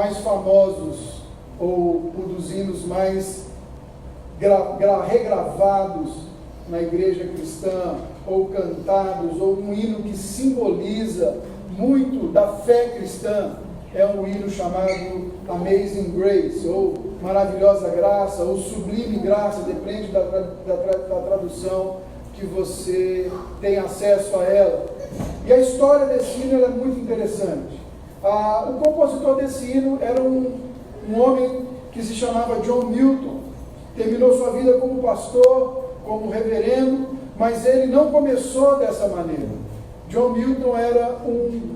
mais famosos, ou um dos hinos mais regravados na igreja cristã, ou cantados, ou um hino que simboliza muito da fé cristã, é um hino chamado Amazing Grace, ou Maravilhosa Graça, ou Sublime Graça, depende da tradução que você tem acesso a ela. E a história desse hino é muito interessante. O compositor desse hino era um homem que se chamava John Milton. Terminou sua vida como pastor, como reverendo, mas ele não começou dessa maneira. John Milton era um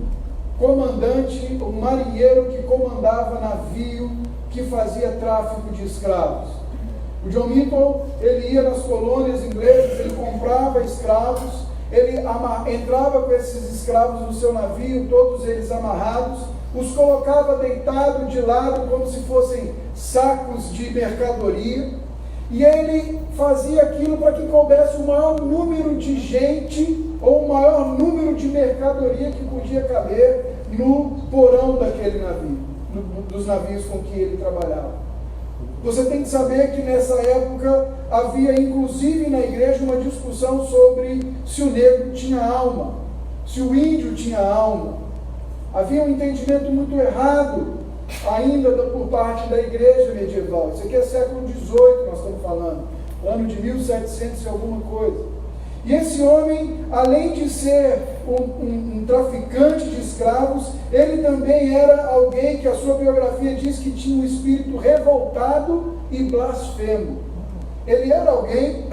comandante, um marinheiro que comandava navio que fazia tráfico de escravos. O John Milton, ele ia nas colônias inglesas, ele comprava escravos, ele entrava com esses escravos no seu navio, todos eles amarrados, os colocava deitados de lado como se fossem sacos de mercadoria, e ele fazia aquilo para que coubesse o maior número de gente ou o maior número de mercadoria que podia caber no porão daquele navio, dos navios com que ele trabalhava. Você tem que saber que nessa época havia inclusive na igreja uma discussão sobre se o negro tinha alma, se o índio tinha alma. Havia um entendimento muito errado ainda por parte da igreja medieval. Isso aqui é século XVIII, nós estamos falando, ano de 1700 e alguma coisa. E esse homem, além de ser um traficante de escravos, ele também era alguém que a sua biografia diz que tinha um espírito revoltado e blasfemo. Ele era alguém,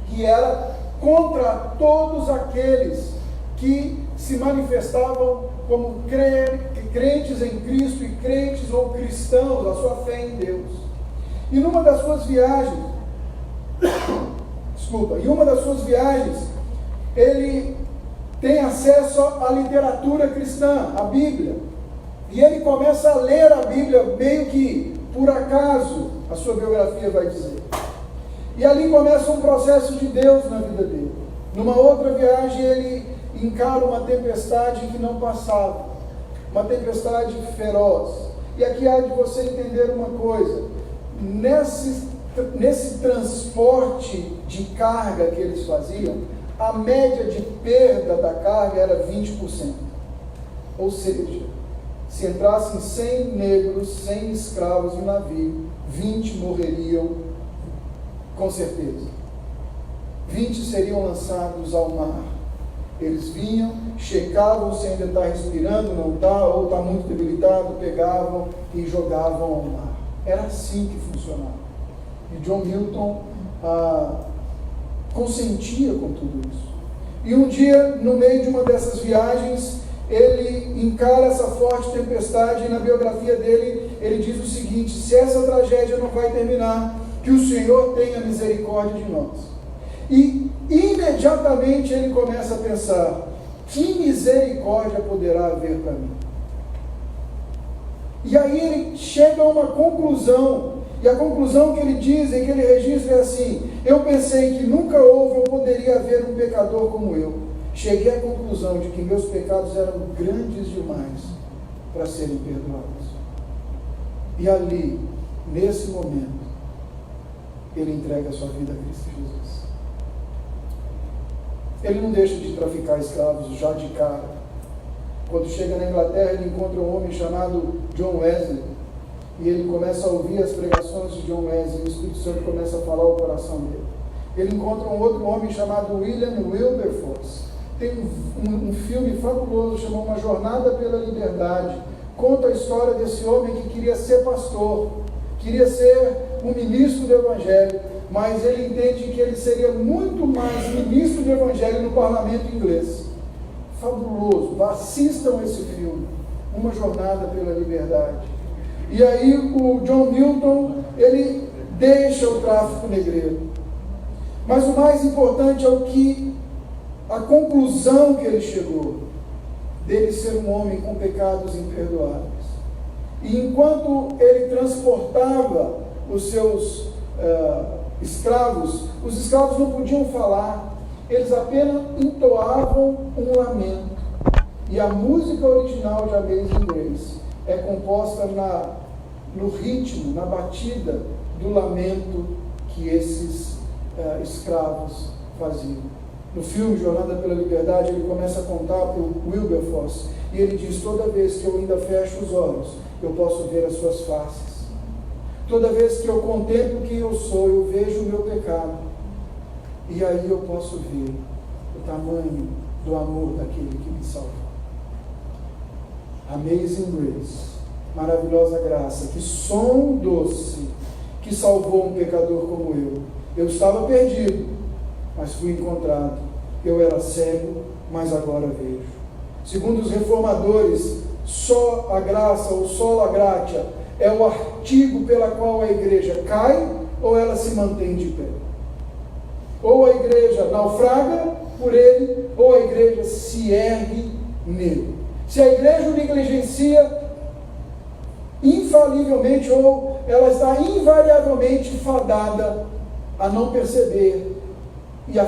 que era contra todos aqueles que se manifestavam como crentes em Cristo e crentes ou cristãos, a sua fé em Deus. E numa das suas viagens, ele tem acesso à literatura cristã, à Bíblia. E ele começa a ler a Bíblia meio que por acaso, a sua biografia vai dizer. E ali começa um processo de Deus na vida dele. Numa outra viagem ele encara uma tempestade que não passava, uma tempestade feroz. E aqui há de você entender uma coisa: nesse transporte de carga que eles faziam, a média de perda da carga era 20%. Ou seja, se entrassem 100 negros, 100 escravos no navio, 20 morreriam com certeza. 20 seriam lançados ao mar. Eles vinham, checavam se ainda está respirando, não está, ou está muito debilitado, pegavam e jogavam ao mar. Era assim que funcionava. E John Milton consentia com tudo isso. E um dia, no meio de uma dessas viagens, ele encara essa forte tempestade, e na biografia dele, ele diz o seguinte: se essa tragédia não vai terminar, que o Senhor tenha misericórdia de nós. E imediatamente ele começa a pensar: que misericórdia poderá haver para mim? E aí ele chega a uma conclusão, e a conclusão que ele diz, e que ele registra é assim: eu pensei que nunca houve ou poderia haver um pecador como eu. Cheguei à conclusão de que meus pecados eram grandes demais para serem perdoados. E ali, nesse momento, ele entrega a sua vida a Cristo Jesus. Ele não deixa de traficar escravos já de cara. Quando chega na Inglaterra, ele encontra um homem chamado John Wesley, e ele começa a ouvir as pregações de John Wesley, e o Espírito Santo começa a falar ao coração dele. Ele encontra um outro homem chamado William Wilberforce. Tem um filme fabuloso chamado Uma Jornada pela Liberdade. Conta a história desse homem que queria ser pastor, queria ser um ministro do Evangelho, mas ele entende que ele seria muito mais ministro do Evangelho no parlamento inglês. Fabuloso, assistam esse filme, Uma Jornada pela Liberdade. E aí o John Milton, ele deixa o tráfico negreiro. Mas o mais importante é a conclusão que ele chegou, dele ser um homem com pecados imperdoáveis. E enquanto ele transportava os seus escravos, os escravos não podiam falar, eles apenas entoavam um lamento. E a música original de Amazing Grace é composta no ritmo, na batida do lamento que esses escravos faziam. No filme Jornada pela Liberdade, ele começa a contar para o Wilberforce, e ele diz: toda vez que eu ainda fecho os olhos, eu posso ver as suas faces. Toda vez que eu contemplo quem eu sou, eu vejo o meu pecado, e aí eu posso ver o tamanho do amor daquele que me salvou. Amazing Grace, maravilhosa graça, que som doce, que salvou um pecador como eu. Eu estava perdido, mas fui encontrado. Eu era cego, mas agora vejo. Segundo os reformadores, só a graça, ou sola gratia, é o artigo pela qual a igreja cai ou ela se mantém de pé. Ou a igreja naufraga por ele, ou a igreja se ergue nele. Se a igreja o negligencia, infalivelmente, ou ela está invariavelmente fadada a não perceber e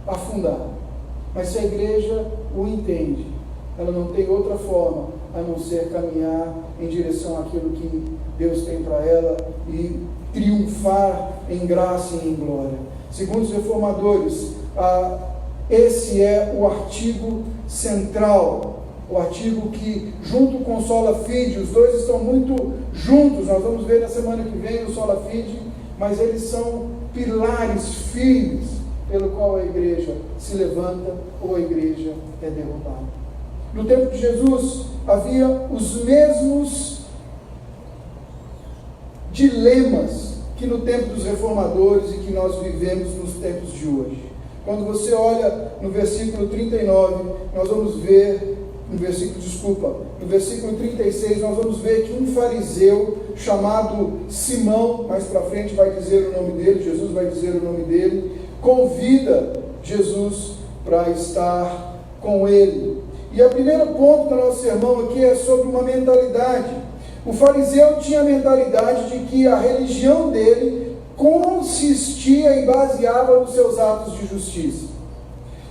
afundar. Mas se a igreja o entende, ela não tem outra forma a não ser caminhar em direção àquilo que Deus tem para ela e triunfar em graça e em glória. Segundo os reformadores, esse é o artigo central, o artigo que, junto com o Sola Fide, os dois estão muito juntos. Nós vamos ver na semana que vem o Sola Fide, mas eles são pilares firmes pelo qual a igreja se levanta ou a igreja é derrubada. No tempo de Jesus havia os mesmos dilemas que no tempo dos reformadores e que nós vivemos nos tempos de hoje. Quando você olha no versículo 39, nós vamos ver, no versículo 36, nós vamos ver que um fariseu chamado Simão, mais para frente vai dizer o nome dele, Jesus vai dizer o nome dele, convida Jesus para estar com ele. E o primeiro ponto do nosso sermão aqui é sobre uma mentalidade. O fariseu tinha a mentalidade de que a religião dele consistia e baseava nos seus atos de justiça.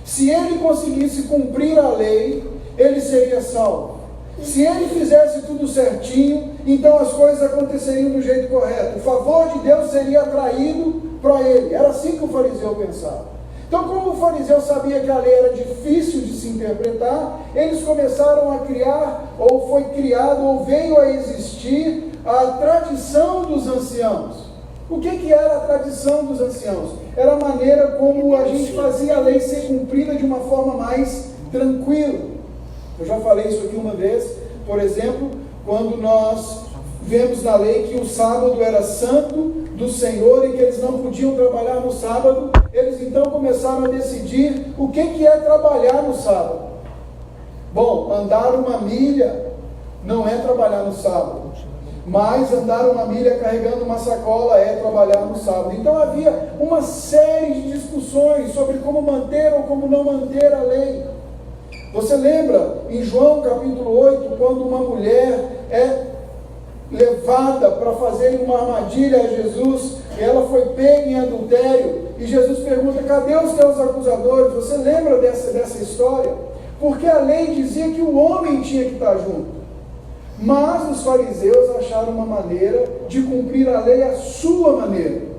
Se ele conseguisse cumprir a lei, ele seria salvo. Se ele fizesse tudo certinho, então as coisas aconteceriam do jeito correto. O favor de Deus seria atraído para ele. Era assim que o fariseu pensava. Então, como o fariseu sabia que a lei era difícil de se interpretar, eles começaram a criar, ou foi criado, ou veio a existir a tradição dos anciãos. O que era a tradição dos anciãos? Era a maneira como a gente fazia a lei ser cumprida de uma forma mais tranquila. Eu já falei isso aqui uma vez, por exemplo, quando nós vemos na lei que o sábado era santo do Senhor e que eles não podiam trabalhar no sábado, eles então começaram a decidir o que é trabalhar no sábado. Bom, andar uma milha não é trabalhar no sábado, mas andar uma milha carregando uma sacola é trabalhar no sábado. Então havia uma série de discussões sobre como manter ou como não manter a lei. Você lembra em João capítulo 8, quando uma mulher é levada para fazer uma armadilha a Jesus, e ela foi pega em adultério, e Jesus pergunta: cadê os teus acusadores? Você lembra dessa história? Porque a lei dizia que o homem tinha que estar junto, mas os fariseus acharam uma maneira de cumprir a lei à sua maneira.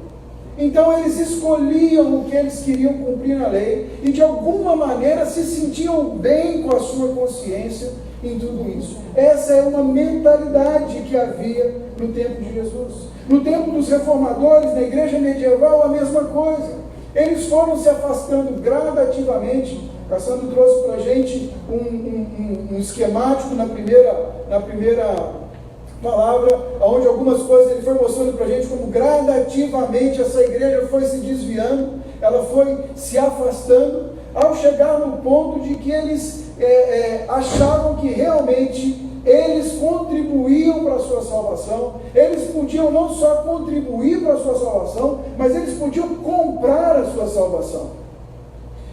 Então eles escolhiam o que eles queriam cumprir na lei, e de alguma maneira se sentiam bem com a sua consciência em tudo isso. Essa é uma mentalidade que havia no tempo de Jesus. No tempo dos reformadores, na igreja medieval, a mesma coisa. Eles foram se afastando gradativamente. Cassandro trouxe para a gente um esquemático na primeira palavra, onde algumas coisas ele foi mostrando para a gente como gradativamente essa igreja foi se desviando, ela foi se afastando, ao chegar no ponto de que eles achavam que realmente eles contribuíam para a sua salvação. Eles podiam não só contribuir para a sua salvação, mas eles podiam comprar a sua salvação.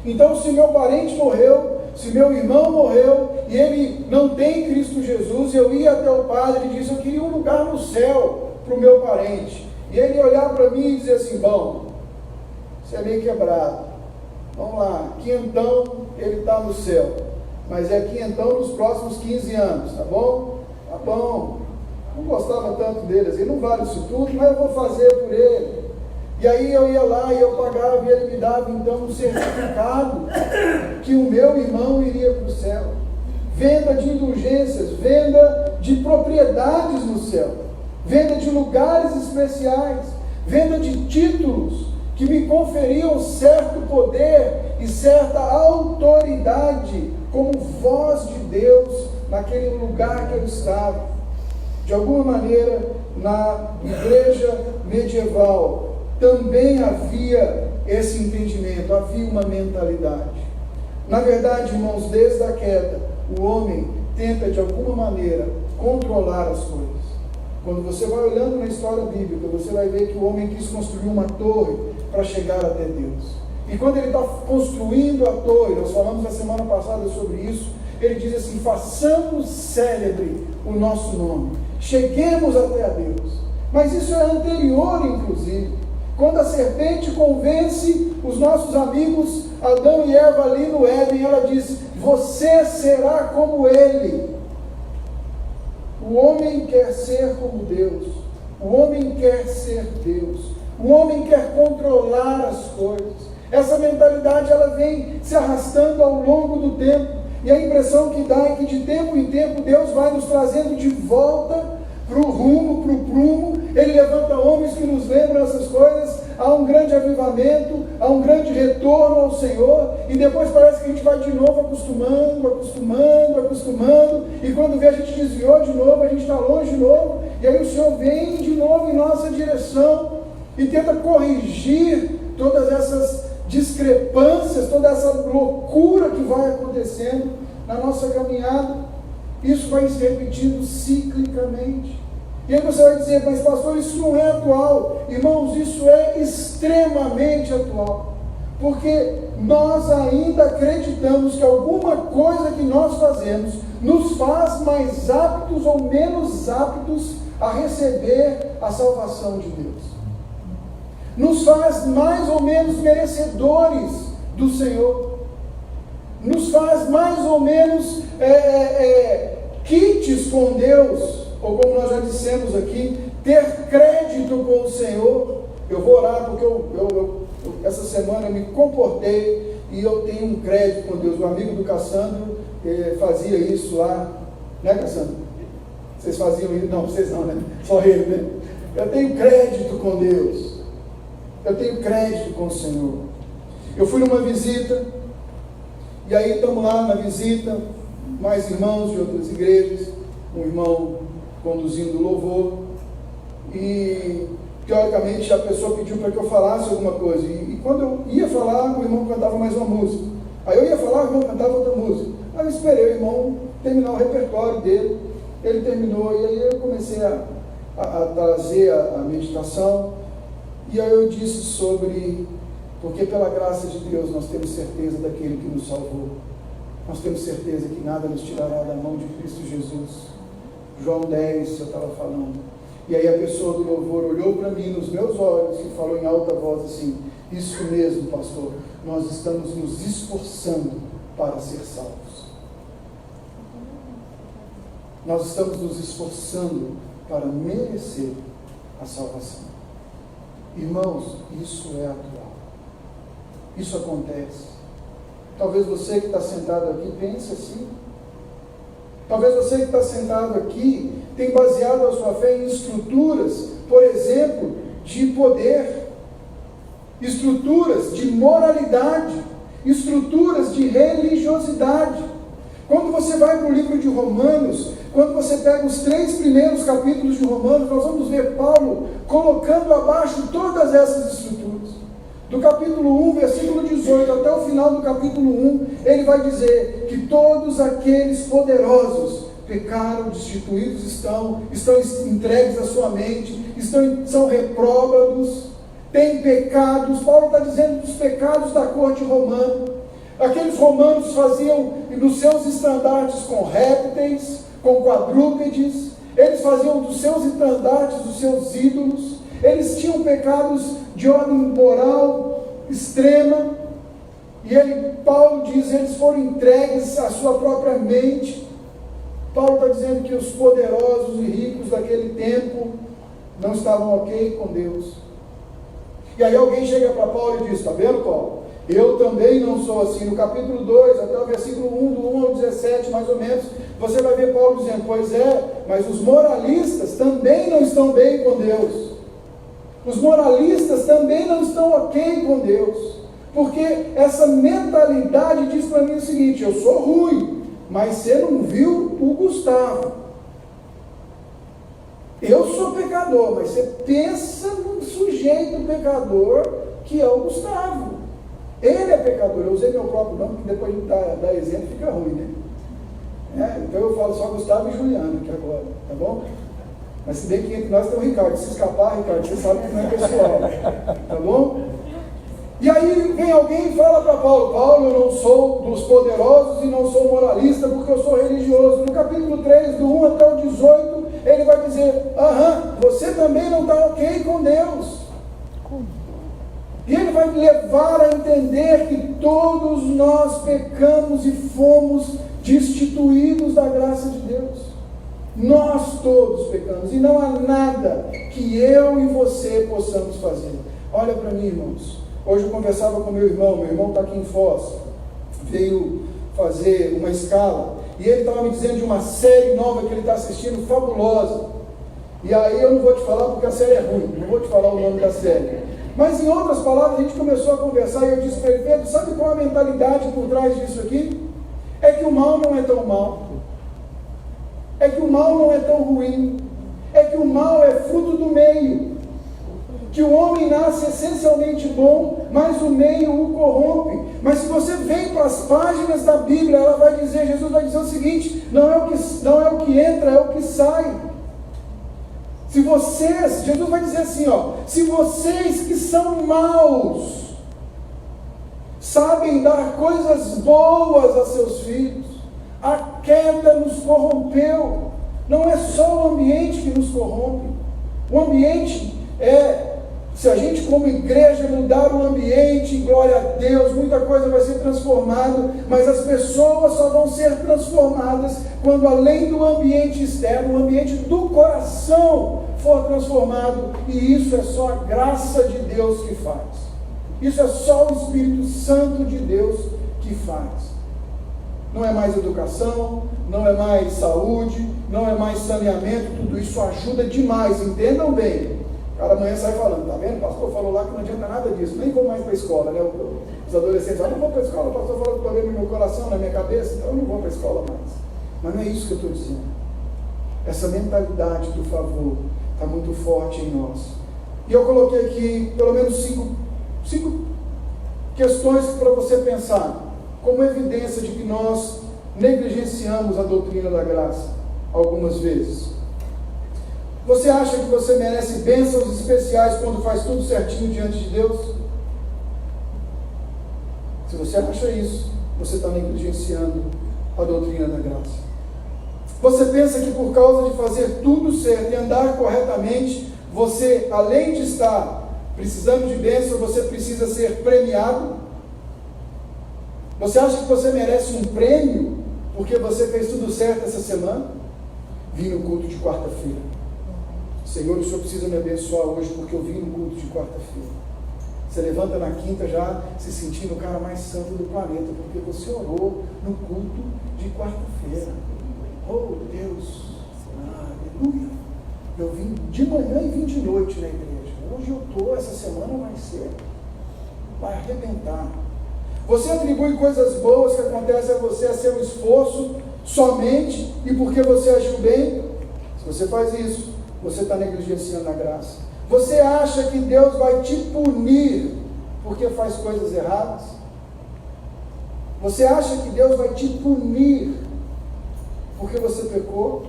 Então, se meu parente morreu, se meu irmão morreu e ele não tem Cristo Jesus, eu ia até o padre e disse: eu queria um lugar no céu para o meu parente. E ele olhar para mim e dizer assim: bom, você é meio quebrado, vamos lá, quinhentão ele está no céu, mas é quinhentão nos próximos 15 anos, tá bom? Tá bom, não gostava tanto dele, ele não vale isso tudo, mas eu vou fazer por ele. E aí eu ia lá e eu pagava e ele me dava então um certificado que o meu irmão iria para o céu. Venda de indulgências, venda de propriedades no céu, venda de lugares especiais, venda de títulos que me conferiam certo poder e certa autoridade como voz de Deus naquele lugar que eu estava. De alguma maneira, na igreja medieval também havia esse entendimento, havia uma mentalidade. Na verdade, irmãos, desde a queda, o homem tenta de alguma maneira controlar as coisas. Quando você vai olhando na história bíblica, você vai ver que o homem quis construir uma torre para chegar até Deus. E quando ele está construindo a torre, nós falamos na semana passada sobre isso, ele diz assim: façamos célebre o nosso nome, cheguemos até a Deus. Mas isso é anterior, inclusive. Quando a serpente convence os nossos amigos Adão e Eva ali no Éden, ela diz: você será como ele. O homem quer ser como Deus, o homem quer ser Deus, o homem quer controlar as coisas. Essa mentalidade ela vem se arrastando ao longo do tempo, e a impressão que dá é que de tempo em tempo Deus vai nos trazendo de volta para o rumo, para o prumo. Ele levanta homens que nos lembram essas coisas, há um grande avivamento, há um grande retorno ao Senhor, e depois parece que a gente vai de novo acostumando, e quando vê a gente desviou de novo, a gente está longe de novo, e aí o Senhor vem de novo em nossa direção, e tenta corrigir todas essas discrepâncias, toda essa loucura que vai acontecendo na nossa caminhada. Isso vai se repetindo ciclicamente. E aí você vai dizer: mas pastor, isso não é atual. Irmãos, isso é extremamente atual. Porque nós ainda acreditamos que alguma coisa que nós fazemos nos faz mais aptos ou menos aptos a receber a salvação de Deus. Nos faz mais ou menos merecedores do Senhor. Nos faz mais ou menos quites com Deus, ou como nós já dissemos aqui, ter crédito com o Senhor. Eu vou orar porque essa semana eu me comportei e eu tenho um crédito com Deus. O amigo do Cassandro fazia isso lá, né, Cassandro? Vocês faziam isso? Não, vocês não, né? Só ele, né? Eu tenho crédito com Deus, eu tenho crédito com o Senhor. Eu fui numa visita, e aí estamos lá na visita, mais irmãos de outras igrejas, um irmão conduzindo o louvor, e teoricamente a pessoa pediu para que eu falasse alguma coisa, e quando eu ia falar, o irmão cantava mais uma música. Aí eu ia falar, o irmão cantava outra música. Aí eu esperei o irmão terminar o repertório dele, ele terminou, e aí eu comecei a trazer a meditação, e aí eu disse sobre: porque pela graça de Deus nós temos certeza daquele que nos salvou, nós temos certeza que nada nos tirará da mão de Cristo Jesus. João 10 eu estava falando, e aí a pessoa do louvor olhou para mim nos meus olhos e falou em alta voz assim: isso mesmo, pastor, nós estamos nos esforçando para ser salvos. Nós estamos nos esforçando para merecer a salvação. Irmãos, isso é atual. Isso acontece. Talvez você que está sentado aqui pense assim. Talvez você que está sentado aqui tenha baseado a sua fé em estruturas, por exemplo, de poder, estruturas de moralidade, estruturas de religiosidade. Quando você vai para o livro de Romanos, quando você pega os 3 primeiros capítulos de Romanos, nós vamos ver Paulo colocando abaixo todas essas estruturas. Do capítulo 1, versículo 18, até o final do capítulo 1, ele vai dizer que todos aqueles poderosos pecaram, destituídos estão entregues à sua mente, são retrógrados, têm pecados. Paulo está dizendo dos pecados da corte romana. Aqueles romanos faziam dos seus estandartes com répteis, com quadrúpedes, eles faziam dos seus estandartes os seus ídolos, eles tinham pecados de ordem moral extrema, e Paulo diz, eles foram entregues à sua própria mente. Paulo está dizendo que os poderosos e ricos daquele tempo não estavam ok com Deus. E aí alguém chega para Paulo e diz: está vendo, Paulo? Eu também não sou assim. No capítulo 2, até o versículo 1, do 1 ao 17, mais ou menos, você vai ver Paulo dizendo: pois é, mas os moralistas também não estão bem com Deus. Os moralistas também não estão ok com Deus. Porque essa mentalidade diz para mim o seguinte: eu sou ruim, mas você não viu o Gustavo. Eu sou pecador, mas você pensa num sujeito pecador que é o Gustavo. Ele é pecador. Eu usei meu próprio nome, porque depois de dar exemplo fica ruim, né? Então eu falo só Gustavo e Juliano aqui agora, tá bom? Mas se bem que entre nós tem o Ricardo. Se escapar, Ricardo, você sabe que não é pessoal, tá bom? E aí vem alguém e fala para Paulo: Paulo, eu não sou dos poderosos e não sou moralista porque eu sou religioso. No capítulo 3, do 1 até o 18, ele vai dizer: você também não está ok com Deus. E ele vai levar a entender que todos nós pecamos e fomos destituídos da graça de Deus. Nós todos pecamos e não há nada que eu e você possamos fazer. Olha para mim, irmãos. Hoje eu conversava com meu irmão está aqui em Foz, veio fazer uma escala, e ele estava me dizendo de uma série nova que ele está assistindo, fabulosa. E aí eu não vou te falar porque a série é ruim, não vou te falar o nome da série. Mas em outras palavras, a gente começou a conversar e eu disse para ele: Pedro, sabe qual a mentalidade por trás disso aqui? É que o mal não é tão mal, é que o mal não é tão ruim, é que o mal é fruto do meio. Que o homem nasce essencialmente bom, mas o meio o corrompe. Mas se você vem para as páginas da Bíblia, ela vai dizer, Jesus vai dizer o seguinte: não é o que entra, é o que sai. Se vocês, Jesus vai dizer assim, se vocês que são maus, sabem dar coisas boas a seus filhos, a queda nos corrompeu. Não é só o ambiente que nos corrompe. O ambiente se a gente como igreja mudar o ambiente, glória a Deus, muita coisa vai ser transformada, mas as pessoas só vão ser transformadas quando além do ambiente externo, o ambiente do coração for transformado, e isso é só a graça de Deus que faz. Isso é só o Espírito Santo de Deus que faz. Não é mais educação, não é mais saúde, não é mais saneamento, tudo isso ajuda demais, entendam bem. O cara amanhã sai falando: tá vendo? O pastor falou lá que não adianta nada disso, nem vou mais para a escola, né? Os adolescentes falam: não vou para a escola, o pastor falou que estou vendo no meu coração, na minha cabeça, então eu não vou para a escola mais. Mas não é isso que eu estou dizendo. Essa mentalidade do favor está muito forte em nós. E eu coloquei aqui pelo menos cinco questões para você pensar, como evidência de que nós negligenciamos a doutrina da graça algumas vezes. Você acha que você merece bênçãos especiais quando faz tudo certinho diante de Deus? Se você acha isso, você está negligenciando a doutrina da graça. Você pensa que por causa de fazer tudo certo e andar corretamente, você, além de estar precisando de bênção, você precisa ser premiado? Você acha que você merece um prêmio porque você fez tudo certo essa semana? Vim no culto de quarta-feira. Senhor, o Senhor precisa me abençoar hoje porque eu vim no culto de quarta-feira. Você levanta na quinta já se sentindo o cara mais santo do planeta, porque você orou no culto de quarta-feira. Oh Deus, aleluia. Eu vim de manhã e vim de noite na igreja. Hoje eu estou, essa semana vai arrebentar. Você atribui coisas boas que acontecem a você a seu esforço somente e porque você agiu bem? Se você faz isso, você está negligenciando a graça. Você acha que Deus vai te punir porque faz coisas erradas? Você acha que Deus vai te punir porque você pecou?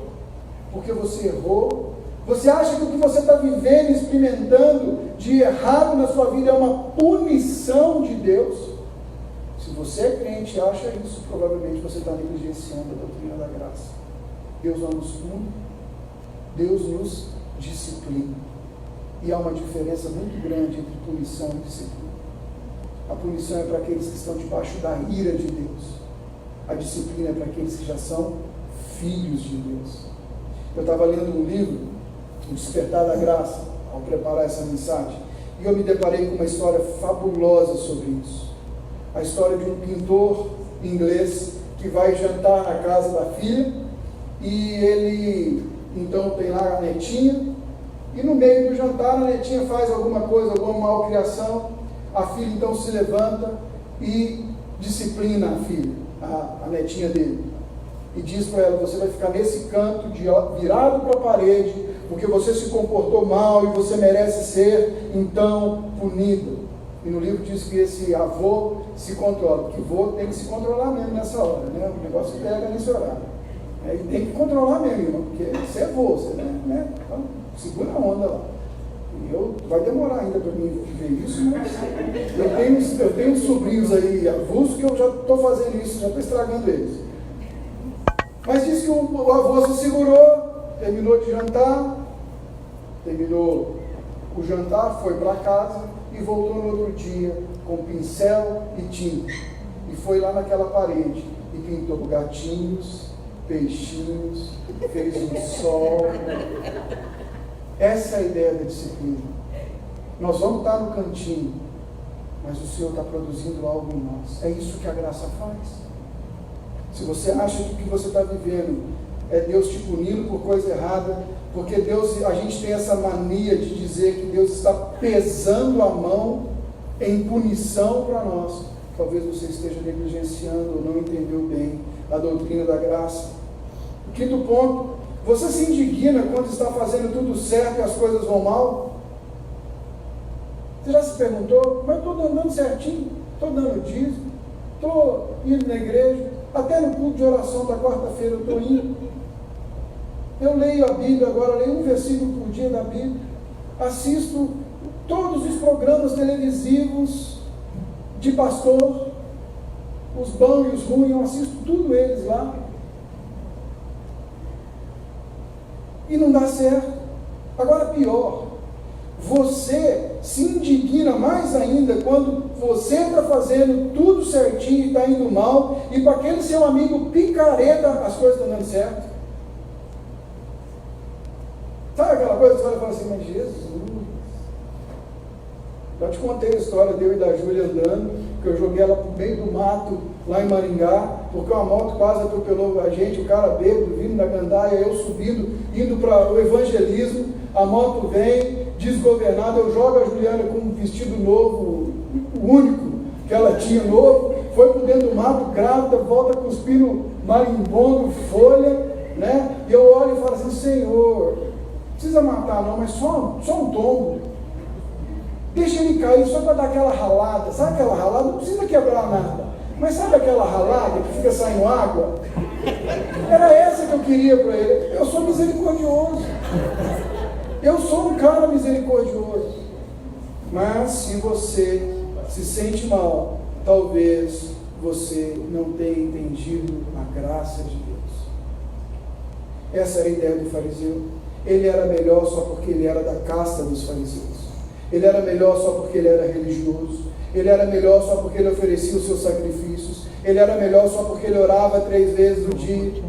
Porque você errou? Você acha que o que você está vivendo, experimentando de errado na sua vida é uma punição de Deus? Se você é crente e acha isso, provavelmente você está negligenciando a doutrina da graça. Deus não nos pune, Deus nos disciplina. E há uma diferença muito grande entre punição e disciplina. A punição é para aqueles que estão debaixo da ira de Deus. A disciplina é para aqueles que já são filhos de Deus. Eu estava lendo um livro, O Despertar da Graça, ao preparar essa mensagem, e eu me deparei com uma história fabulosa sobre isso. A história de um pintor inglês que vai jantar na casa da filha, e ele então tem lá a netinha, e no meio do jantar a netinha faz alguma coisa, alguma malcriação, a filha então se levanta e disciplina a filha, a netinha dele, e diz para ela: você vai ficar nesse canto, virado para a parede, porque você se comportou mal e você merece ser então punido. E no livro diz que esse avô se controla, porque avô tem que se controlar mesmo nessa hora, né? O negócio pega nesse horário. E tem que controlar mesmo, irmão, porque você é avô, você, né? Então, segura a onda lá. E vai demorar ainda para mim ver isso, mas eu tenho sobrinhos aí avulsos que eu já estou fazendo isso, já estou estragando eles. Mas diz que o avô se segurou, terminou de jantar, terminou o jantar, foi para casa e voltou no outro dia com pincel e tinta. E foi lá naquela parede e pintou gatinhos, peixinhos, fez um sol. Essa é a ideia da disciplina. Nós vamos estar no cantinho, mas o Senhor está produzindo algo em nós. É isso que a graça faz. Se você acha que o que você está vivendo é Deus te punindo por coisa errada, porque a gente tem essa mania de dizer que Deus está pesando a mão em punição para nós. Talvez você esteja negligenciando ou não entendeu bem a doutrina da graça. O quinto ponto: você se indigna quando está fazendo tudo certo e as coisas vão mal? Você já se perguntou? Mas eu estou andando certinho, estou dando dízimo, estou indo na igreja, até no culto de oração da quarta-feira eu estou indo. Eu leio a Bíblia agora, leio um versículo por dia da Bíblia, assisto todos os programas televisivos de pastor, os bons e os ruins, eu assisto tudo eles lá. E não dá certo. Agora pior, você se indigna mais ainda quando você está fazendo tudo certinho e está indo mal, e para aquele seu amigo picareta as coisas estão dando certo. Sabe aquela coisa que você fala assim: mas Jesus, já te contei a história de eu e da Júlia andando, que eu joguei ela para o meio do mato lá em Maringá, porque uma moto quase atropelou a gente, o cara bêbado vindo da gandaia, eu subindo, indo para o evangelismo, a moto vem, desgovernada, eu jogo a Juliana com um vestido novo, o único que ela tinha novo, foi por dentro do mato, grávida, volta cuspindo marimbondo, folha, né? E eu olho e falo assim: Senhor, não precisa matar não, mas só um tombo. Deixa ele cair só para dar aquela ralada. Sabe aquela ralada? Não precisa quebrar nada. Mas sabe aquela ralada que fica saindo água? Era essa que eu queria para ele. Eu sou misericordioso. Eu sou um cara misericordioso. Mas se você se sente mal, talvez você não tenha entendido a graça de Deus. Essa era a ideia do fariseu. Ele era melhor só porque ele era da casta dos fariseus. Ele era melhor só porque ele era religioso. Ele era melhor só porque ele oferecia os seus sacrifícios. Ele era melhor só porque ele orava 3 vezes no dia.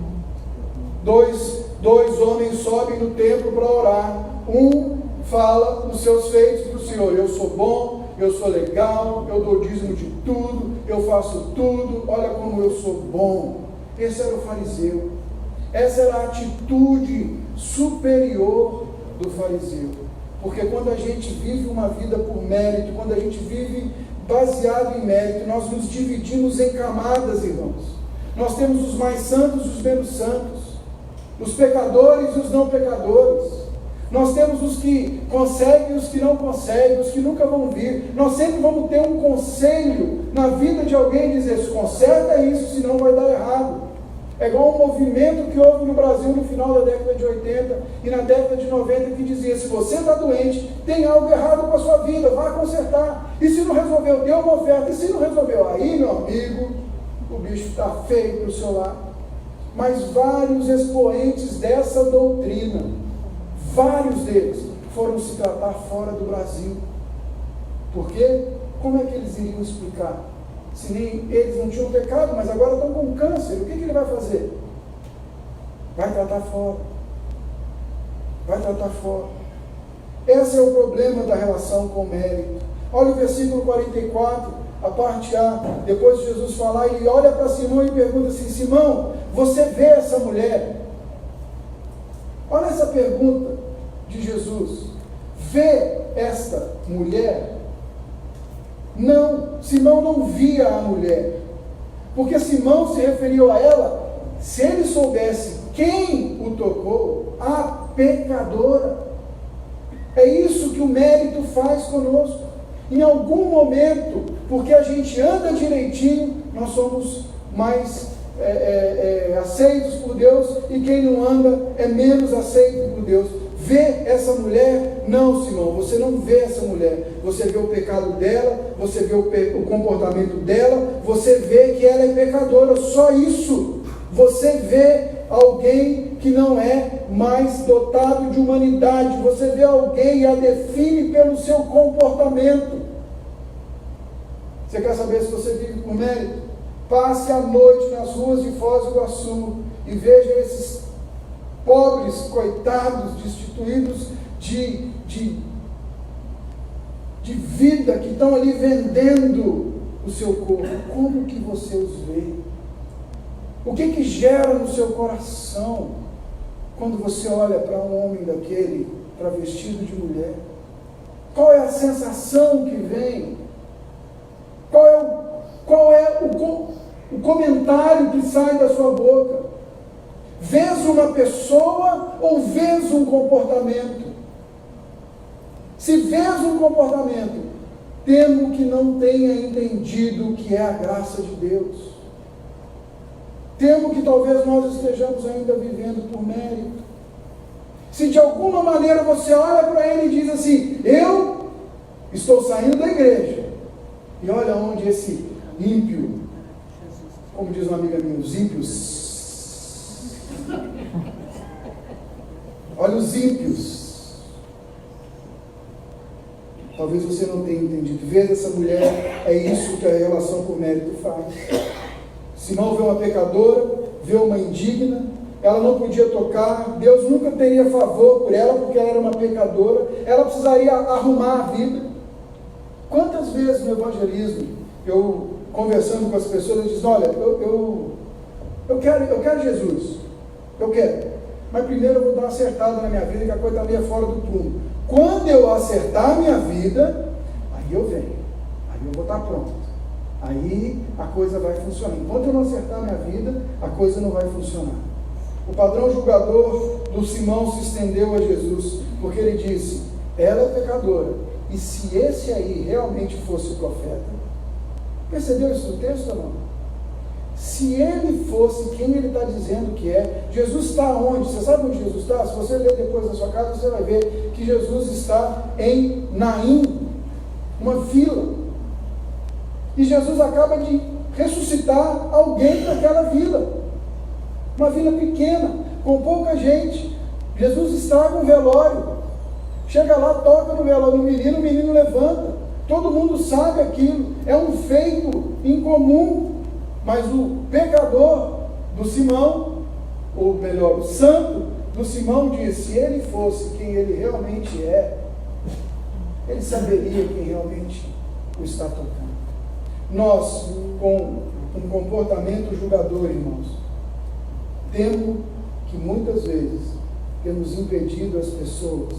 Dois homens sobem no templo para orar. Um fala os seus feitos para o Senhor: eu sou bom, eu sou legal, eu dou dízimo de tudo, eu faço tudo, olha como eu sou bom. Esse era o fariseu. Essa era a atitude superior do fariseu. Porque quando a gente vive uma vida por mérito, quando a gente vive baseado em mérito, nós nos dividimos em camadas, irmãos. Nós temos os mais santos e os menos santos, os pecadores e os não pecadores. Nós temos os que conseguem e os que não conseguem, os que nunca vão vir. Nós sempre vamos ter um conselho na vida de alguém, dizer: conserta isso, senão vai dar errado. É igual um movimento que houve no Brasil no final da década de 80 e na década de 90, que dizia: se você está doente, tem algo errado com a sua vida, vá consertar. E se não resolveu, dê uma oferta. E se não resolveu, aí, meu amigo, o bicho está feio para o seu lado. Mas vários expoentes dessa doutrina, vários deles, foram se tratar fora do Brasil. Por quê? Como é que eles iriam explicar? Se nem eles não tinham pecado, mas agora estão com câncer, o que ele vai fazer? vai tratar fora. Vai tratar fora. Esse é o problema da relação com o mérito. Olha o versículo 44, a parte A. Depois de Jesus falar, ele olha para Simão e pergunta assim: Simão, você vê essa mulher? Olha essa pergunta de Jesus. Vê esta mulher? Não, Simão não via a mulher, porque Simão se referiu a ela, se ele soubesse quem o tocou, a pecadora. É isso que o mérito faz conosco. Em algum momento, porque a gente anda direitinho, nós somos mais aceitos por Deus, e quem não anda é menos aceito por Deus. Vê essa mulher? Não, Simão, você não vê essa mulher. Você vê o pecado dela, você vê o comportamento dela, você vê que ela é pecadora, só isso. Você vê alguém que não é mais dotado de humanidade, você vê alguém e a define pelo seu comportamento. Você quer saber se você vive por mérito? Passe a noite nas ruas de Foz do Iguaçu e veja esses pobres, coitados, destituídos de vida, que estão ali vendendo o seu corpo. Como que você os vê? O que gera no seu coração quando você olha para um homem daquele travestido de mulher? Qual é a sensação que vem? Qual é o comentário que sai da sua boca? Vês uma pessoa ou vês um comportamento? Se vês um comportamento, temo que não tenha entendido o que é a graça de Deus. Temo que talvez nós estejamos ainda vivendo por mérito. Se de alguma maneira você olha para ele e diz assim: eu estou saindo da igreja, e olha onde esse ímpio, como diz uma amiga minha, os ímpios, olha os ímpios. Talvez você não tenha entendido. Ver essa mulher, é isso que a relação por mérito faz. Simão vê uma pecadora, vê uma indigna, ela não podia tocar, Deus nunca teria favor por ela, porque ela era uma pecadora, ela precisaria arrumar a vida. Quantas vezes no evangelismo, eu conversando com as pessoas, eu disse: olha, eu quero Jesus, eu quero, mas primeiro eu vou dar uma acertada na minha vida, que a coisa está meio fora do prumo. Quando eu acertar a minha vida, aí eu venho, aí eu vou estar pronto, aí a coisa vai funcionar. Enquanto eu não acertar a minha vida, a coisa não vai funcionar. O padrão julgador do Simão se estendeu a Jesus, porque ele disse: ela é pecadora, e se esse aí realmente fosse o profeta, percebeu isso no texto ou não? Se ele fosse quem ele está dizendo que é, Jesus está onde? Você sabe onde Jesus está? Se você ler depois na sua casa, você vai ver que Jesus está em Naim, uma vila. E Jesus acaba de ressuscitar alguém naquela vila, uma vila pequena, com pouca gente. Jesus estraga um velório, chega lá, toca no velório do menino, o menino levanta, todo mundo sabe aquilo, é um feito incomum. Mas o pecador do Simão, ou melhor, o santo do Simão, disse: se ele fosse quem ele realmente é, ele saberia quem realmente o está tocando. Nós, com um comportamento julgador, irmãos, temo que muitas vezes temos impedido as pessoas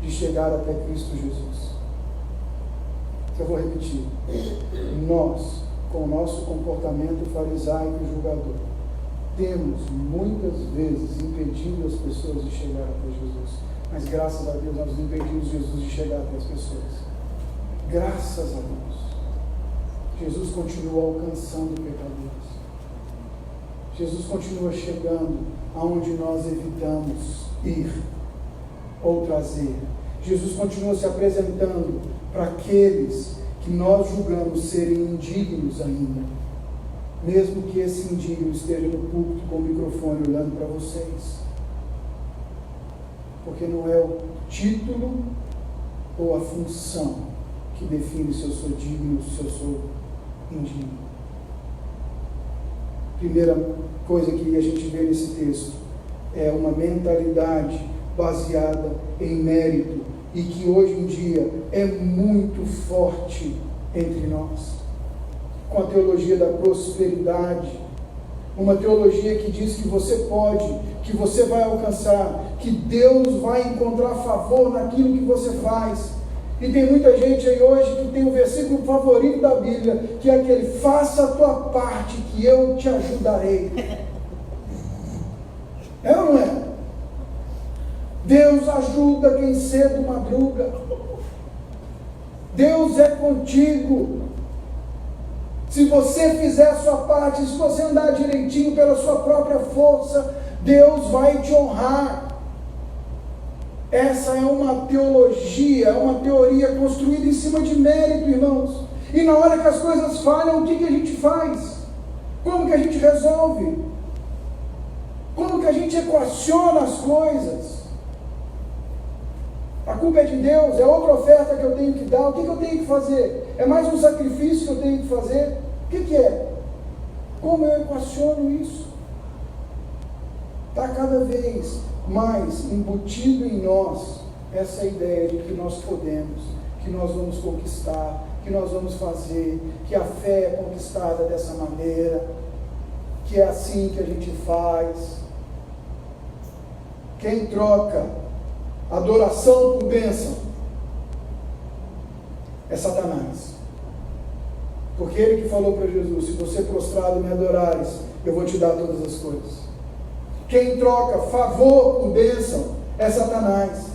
de chegar até Cristo Jesus. Eu vou repetir. Nós, com o nosso comportamento farisaico e julgador, temos muitas vezes impedido as pessoas de chegar até Jesus. Mas graças a Deus nós não impedimos Jesus de chegar até as pessoas. Graças a Deus. Jesus continua alcançando pecadores. Jesus continua chegando aonde nós evitamos ir ou trazer. Jesus continua se apresentando para aqueles que nós julgamos serem indignos ainda, mesmo que esse indigno esteja no púlpito com o microfone olhando para vocês, porque não é o título ou a função que define se eu sou digno ou se eu sou indigno. Primeira coisa que a gente vê nesse texto é uma mentalidade baseada em mérito e que hoje em dia é muito forte entre nós. Com a teologia da prosperidade, uma teologia que diz que você pode, que você vai alcançar, que Deus vai encontrar favor naquilo que você faz. E tem muita gente aí hoje que tem o versículo favorito da Bíblia, que é aquele: faça a tua parte que eu te ajudarei. É ou não é? Deus ajuda quem cedo madruga. Deus é contigo. Se você fizer a sua parte, se você andar direitinho pela sua própria força, Deus vai te honrar. Essa é uma teologia, é uma teoria construída em cima de mérito, irmãos. E na hora que as coisas falham, o que a gente faz? Como que a gente resolve? Como que a gente equaciona as coisas? A culpa é de Deus, é outra oferta que eu tenho que dar, o que eu tenho que fazer? É mais um sacrifício que eu tenho que fazer? O que é? Como eu equaciono isso? Está cada vez mais embutido em nós essa ideia de que nós podemos, que nós vamos conquistar, que nós vamos fazer, que a fé é conquistada dessa maneira, que é assim que a gente faz. Quem troca adoração por bênção é Satanás. Porque ele que falou para Jesus: se você prostrado me adorares, eu vou te dar todas as coisas. Quem troca favor por bênção é Satanás.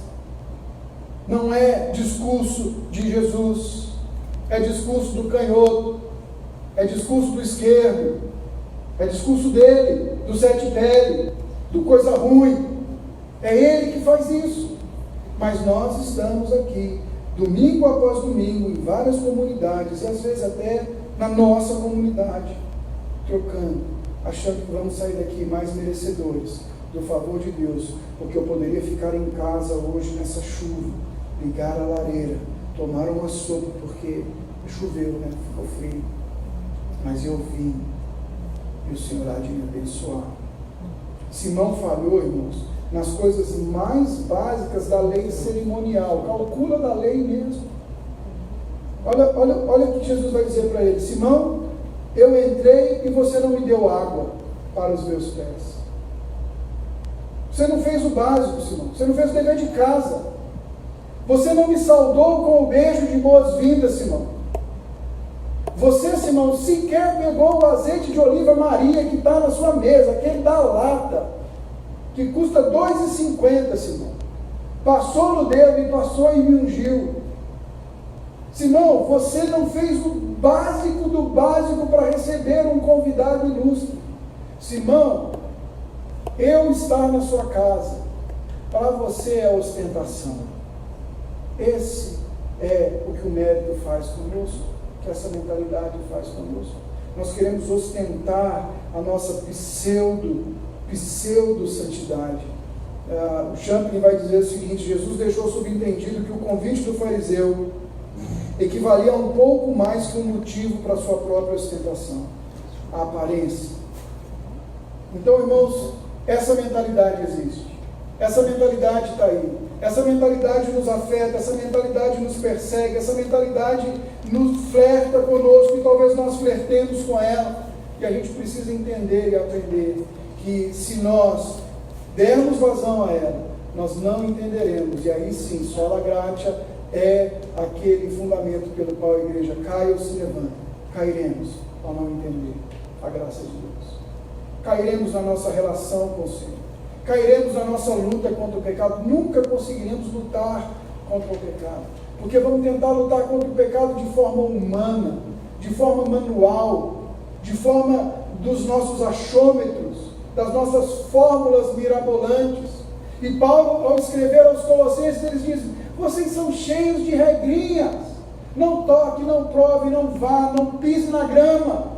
Não é discurso de Jesus, é discurso do canhoto, é discurso do esquerdo, é discurso dele, do sete pele, do coisa ruim. É ele que faz isso. Mas nós estamos aqui, domingo após domingo, em várias comunidades, e às vezes até na nossa comunidade, trocando, achando que vamos sair daqui mais merecedores do favor de Deus, porque eu poderia ficar em casa hoje nessa chuva, ligar a lareira, tomar uma sopa, porque choveu, né? Ficou frio. Mas eu vim, e o Senhor há de me abençoar. Simão falhou, irmãos, nas coisas mais básicas da lei cerimonial. Calcula da lei mesmo. Olha o que Jesus vai dizer para ele: Simão, eu entrei e você não me deu água para os meus pés. Você não fez o básico, Simão. Você não fez o dever de casa. Você não me saudou com o beijo de boas-vindas, Simão. Você, Simão, sequer pegou o azeite de oliva Maria que está na sua mesa, aquele da lata, que custa R$ 2,50, Simão. Passou no dedo e passou e me ungiu. Simão, você não fez o básico do básico para receber um convidado ilustre. Simão, eu estar na sua casa, para você é ostentação. Esse é o que o mérito faz conosco, que essa mentalidade faz conosco. Nós queremos ostentar a nossa pseudo-santidade. O Champlin vai dizer o seguinte: Jesus deixou subentendido que o convite do fariseu equivalia a um pouco mais que um motivo para a sua própria ostentação, a aparência. Então, irmãos, essa mentalidade existe, essa mentalidade está aí, essa mentalidade nos afeta, essa mentalidade nos persegue, essa mentalidade nos flerta conosco e talvez nós flertemos com ela, e a gente precisa entender e aprender que se nós dermos vazão a ela, nós não entenderemos, e aí sim, sola gratia é aquele fundamento pelo qual a igreja cai ou se levanta. Cairemos ao não entender a graça de Deus, cairemos na nossa relação com o Senhor, cairemos na nossa luta contra o pecado, nunca conseguiremos lutar contra o pecado, porque vamos tentar lutar contra o pecado de forma humana, de forma manual, de forma dos nossos achômetros, das nossas fórmulas mirabolantes. E Paulo, ao escrever aos Colossenses, eles dizem: vocês são cheios de regrinhas, não toque, não prove, não vá, não pise na grama.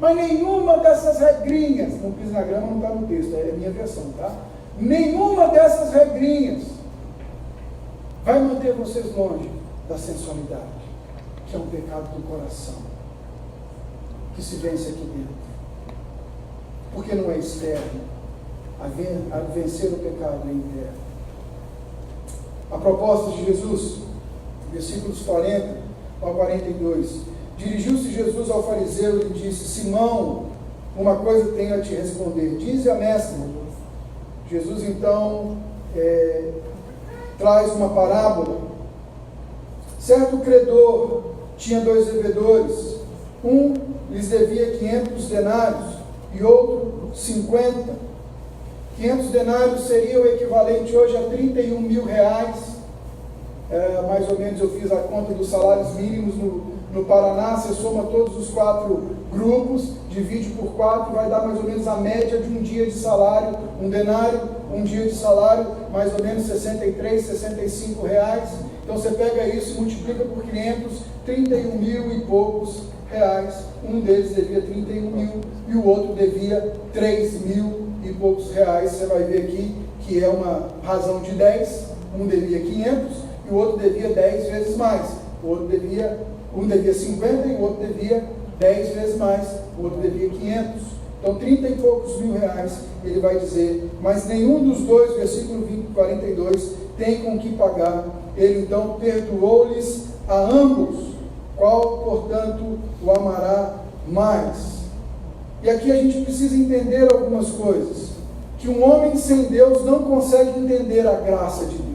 Mas nenhuma dessas regrinhas, não pise na grama não está no texto, é a minha versão, tá? Nenhuma dessas regrinhas vai manter vocês longe da sensualidade, que é um pecado do coração, que se vence aqui dentro. Porque não é externo. a vencer o pecado em terra. A proposta de Jesus, versículos 40 ao 42. Dirigiu-se Jesus ao fariseu e lhe disse: Simão, uma coisa tenho a te responder. Dize a mestre. Jesus então traz uma parábola. Certo credor tinha 2 devedores. Um lhes devia 500 denários e outro 50. 500 denários seria o equivalente hoje a 31 mil reais. Mais ou menos eu fiz a conta dos salários mínimos no Paraná. Você soma todos os 4 grupos, divide por 4, vai dar mais ou menos a média de um dia de salário. Um denário, um dia de salário, mais ou menos 63, 65 reais. Então você pega isso e multiplica por 500, 31 mil e poucos reais. Um deles devia 31 mil e o outro devia 3 mil e poucos reais. Você vai ver aqui que é uma razão de 10. Um devia 500 e o outro devia 10 vezes mais. Um devia 50 e o outro devia 10 vezes mais. O outro devia 500. Então 30 e poucos mil reais. Ele vai dizer: mas nenhum dos dois, versículo 42, tem com que pagar. Ele então perdoou-lhes a ambos. Qual, portanto, o amará mais? E aqui a gente precisa entender algumas coisas. Que um homem sem Deus não consegue entender a graça de Deus.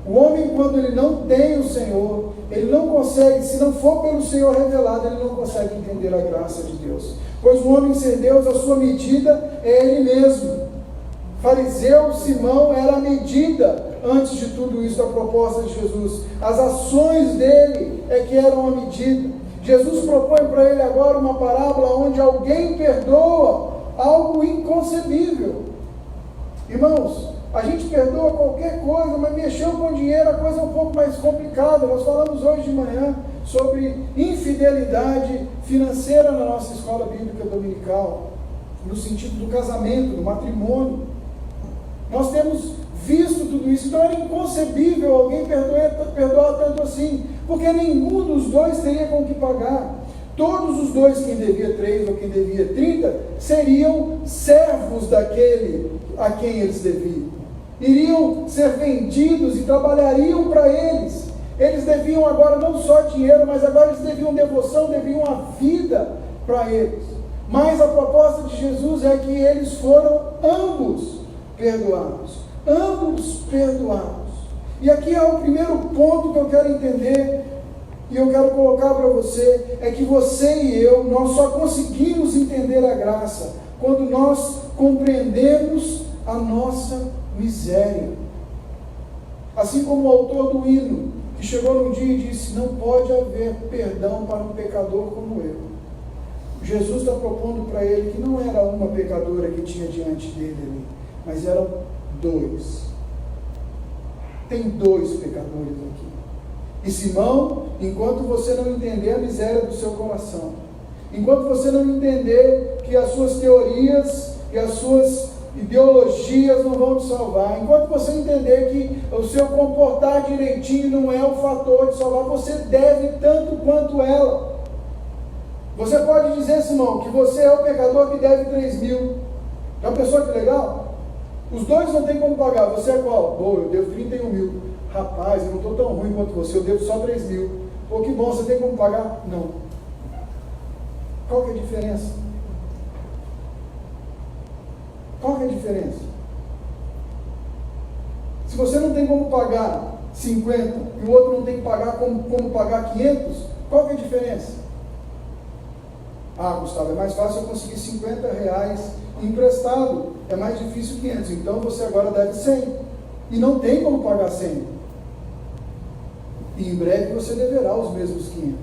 O homem, quando ele não tem o Senhor, ele não consegue, se não for pelo Senhor revelado, ele não consegue entender a graça de Deus. Pois o homem sem Deus, a sua medida é ele mesmo. Fariseu Simão era a medida, antes de tudo isso, da proposta de Jesus. As ações dele é que eram a medida. Jesus propõe para ele agora uma parábola onde alguém perdoa algo inconcebível. Irmãos, a gente perdoa qualquer coisa, mas mexeu com dinheiro a coisa é um pouco mais complicada. Nós falamos hoje de manhã sobre infidelidade financeira na nossa escola bíblica dominical, no sentido do casamento, do matrimônio. Nós temos visto tudo isso, então era inconcebível alguém perdoar tanto assim, porque nenhum dos dois teria com que pagar. Todos os dois, quem devia 3 ou quem devia 30, seriam servos daquele a quem eles deviam. Iriam ser vendidos e trabalhariam para eles. Eles deviam agora não só dinheiro, mas agora eles deviam devoção, deviam a vida para eles. Mas a proposta de Jesus é que eles foram ambos perdoados. Ambos perdoados. E aqui é o primeiro ponto que eu quero entender e eu quero colocar para você, é que você e eu, nós só conseguimos entender a graça quando nós compreendemos a nossa miséria. Assim como o autor do hino, que chegou num dia e disse: não pode haver perdão para um pecador como eu. Jesus está propondo para ele que não era uma pecadora que tinha diante dele ali, mas eram 2. Tem 2 pecadores aqui. E Simão, enquanto você não entender a miséria do seu coração, enquanto você não entender que as suas teorias e as suas ideologias não vão te salvar, enquanto você entender que o seu comportar direitinho não é o fator de salvar, você deve tanto quanto ela. Você pode dizer, Simão, que você é o pecador que deve 3 mil. Já pensou que legal? Os 2 não tem como pagar. Você é qual? Eu devo 31 mil. Rapaz, eu não estou tão ruim quanto você, eu devo só 3 mil. Pô, que bom, você tem como pagar? Não. Qual que é a diferença? Qual que é a diferença? Se você não tem como pagar 50 e o outro não tem que pagar como pagar 500, qual que é a diferença? Ah, Gustavo, é mais fácil eu conseguir 50 reais emprestado, é mais difícil 500, então você agora deve 100 e não tem como pagar 100. E em breve você deverá os mesmos 500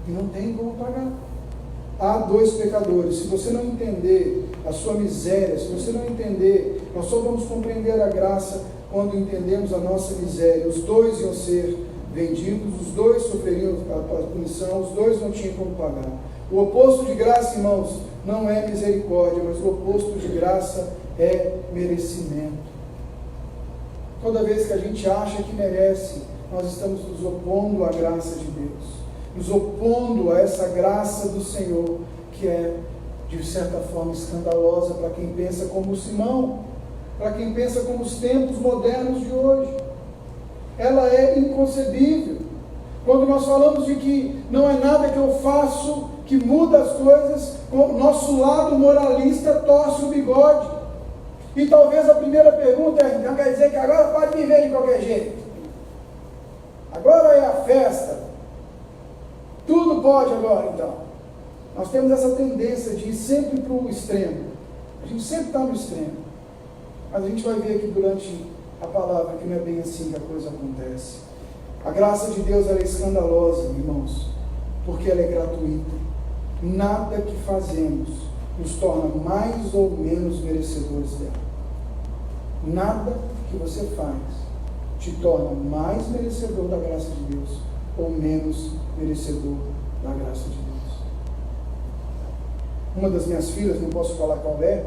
e não tem como pagar. Há 2 pecadores. Se você não entender a sua miséria, se você não entender, nós só vamos compreender a graça quando entendemos a nossa miséria. Os 2 iam ser vendidos, os 2 sofreriam a punição, os 2 não tinham como pagar. O oposto de graça, irmãos, não é misericórdia, mas o oposto de graça é merecimento. Toda vez que a gente acha que merece, nós estamos nos opondo à graça de Deus, nos opondo a essa graça do Senhor, que é de certa forma escandalosa para quem pensa como Simão, para quem pensa como os tempos modernos de hoje. Ela é inconcebível. Quando nós falamos de que não é nada que eu faço que muda as coisas, o nosso lado moralista torce o bigode. E talvez a primeira pergunta é: então quer dizer que agora pode viver de qualquer jeito? Agora é a festa? Tudo pode agora então? Nós temos essa tendência de ir sempre para o extremo. A gente sempre está no extremo. Mas a gente vai ver aqui durante a palavra que não é bem assim que a coisa acontece. A graça de Deus ela é escandalosa, irmãos, porque ela é gratuita. Nada que fazemos nos torna mais ou menos merecedores dela. Nada que você faz te torna mais merecedor da graça de Deus ou menos merecedor da graça de Deus. Uma das minhas filhas, não posso falar qual é,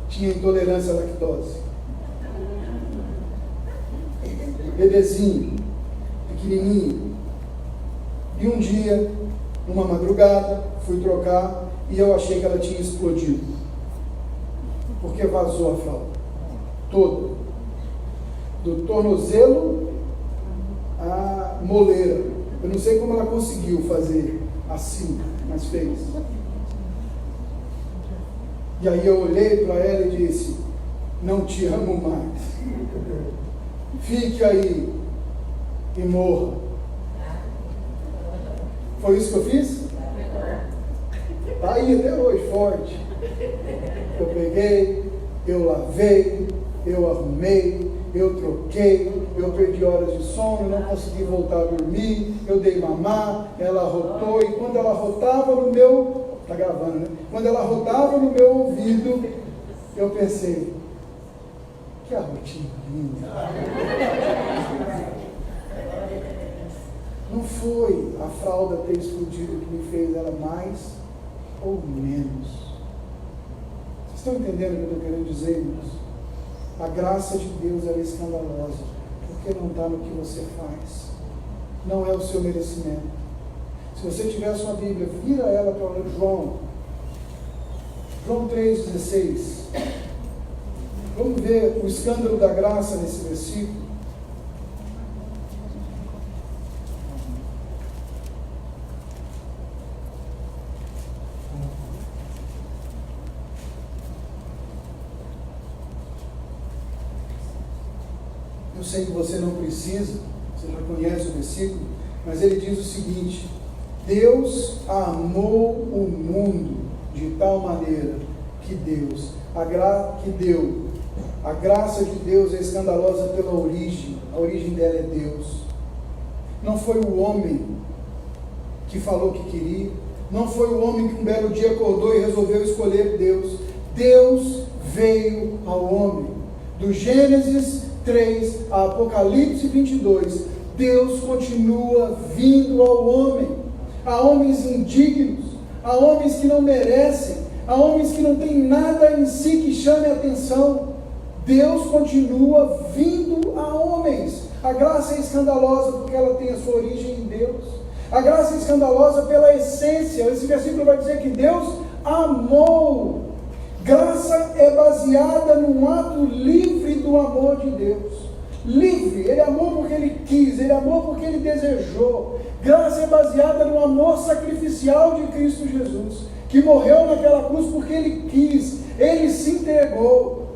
tinha intolerância à lactose. Bebezinho, pequenininho. E um dia, numa madrugada, fui trocar e eu achei que ela tinha explodido. Porque vazou a fralda. Toda. Do tornozelo à moleira. Eu não sei como ela conseguiu fazer assim, mas fez. E aí eu olhei para ela e disse: não te amo mais. Fique aí e morra. Foi isso que eu fiz? Está aí até hoje, forte. Eu peguei, eu lavei, eu arrumei, eu troquei, eu perdi horas de sono, não consegui voltar a dormir, eu dei mamar, ela arrotou, e quando ela arrotava no meu, está gravando, né? Quando ela arrotava no meu ouvido, eu pensei: que arrotinho lindo. Não foi a fralda ter explodido que me fez ela mais ou menos. Vocês estão entendendo o que eu estou querendo dizer, irmãos? A graça de Deus ela é escandalosa, porque não está no que você faz. Não é o seu merecimento. Se você tiver a sua Bíblia, vira ela para João 3,16. Vamos ver o escândalo da graça nesse versículo. Eu sei que você não precisa, você já conhece o versículo, mas ele diz o seguinte: Deus amou o mundo de tal maneira que deu. A graça de Deus é escandalosa pela origem. A origem dela é Deus. Não foi o homem que falou que queria. Não foi o homem que um belo dia acordou e resolveu escolher Deus. Deus veio ao homem. Do Gênesis 3 a Apocalipse 22, Deus continua vindo ao homem. A homens indignos, a homens que não merecem, a homens que não têm nada em si que chame a atenção. Deus continua vindo a homens. A graça é escandalosa porque ela tem a sua origem em Deus. A graça é escandalosa pela essência. Esse versículo vai dizer que Deus amou. Graça é baseada num ato livre do amor de Deus. Livre, Ele amou porque Ele quis, Ele amou porque Ele desejou. Graça é baseada no amor sacrificial de Cristo Jesus, que morreu naquela cruz porque Ele quis, Ele se entregou.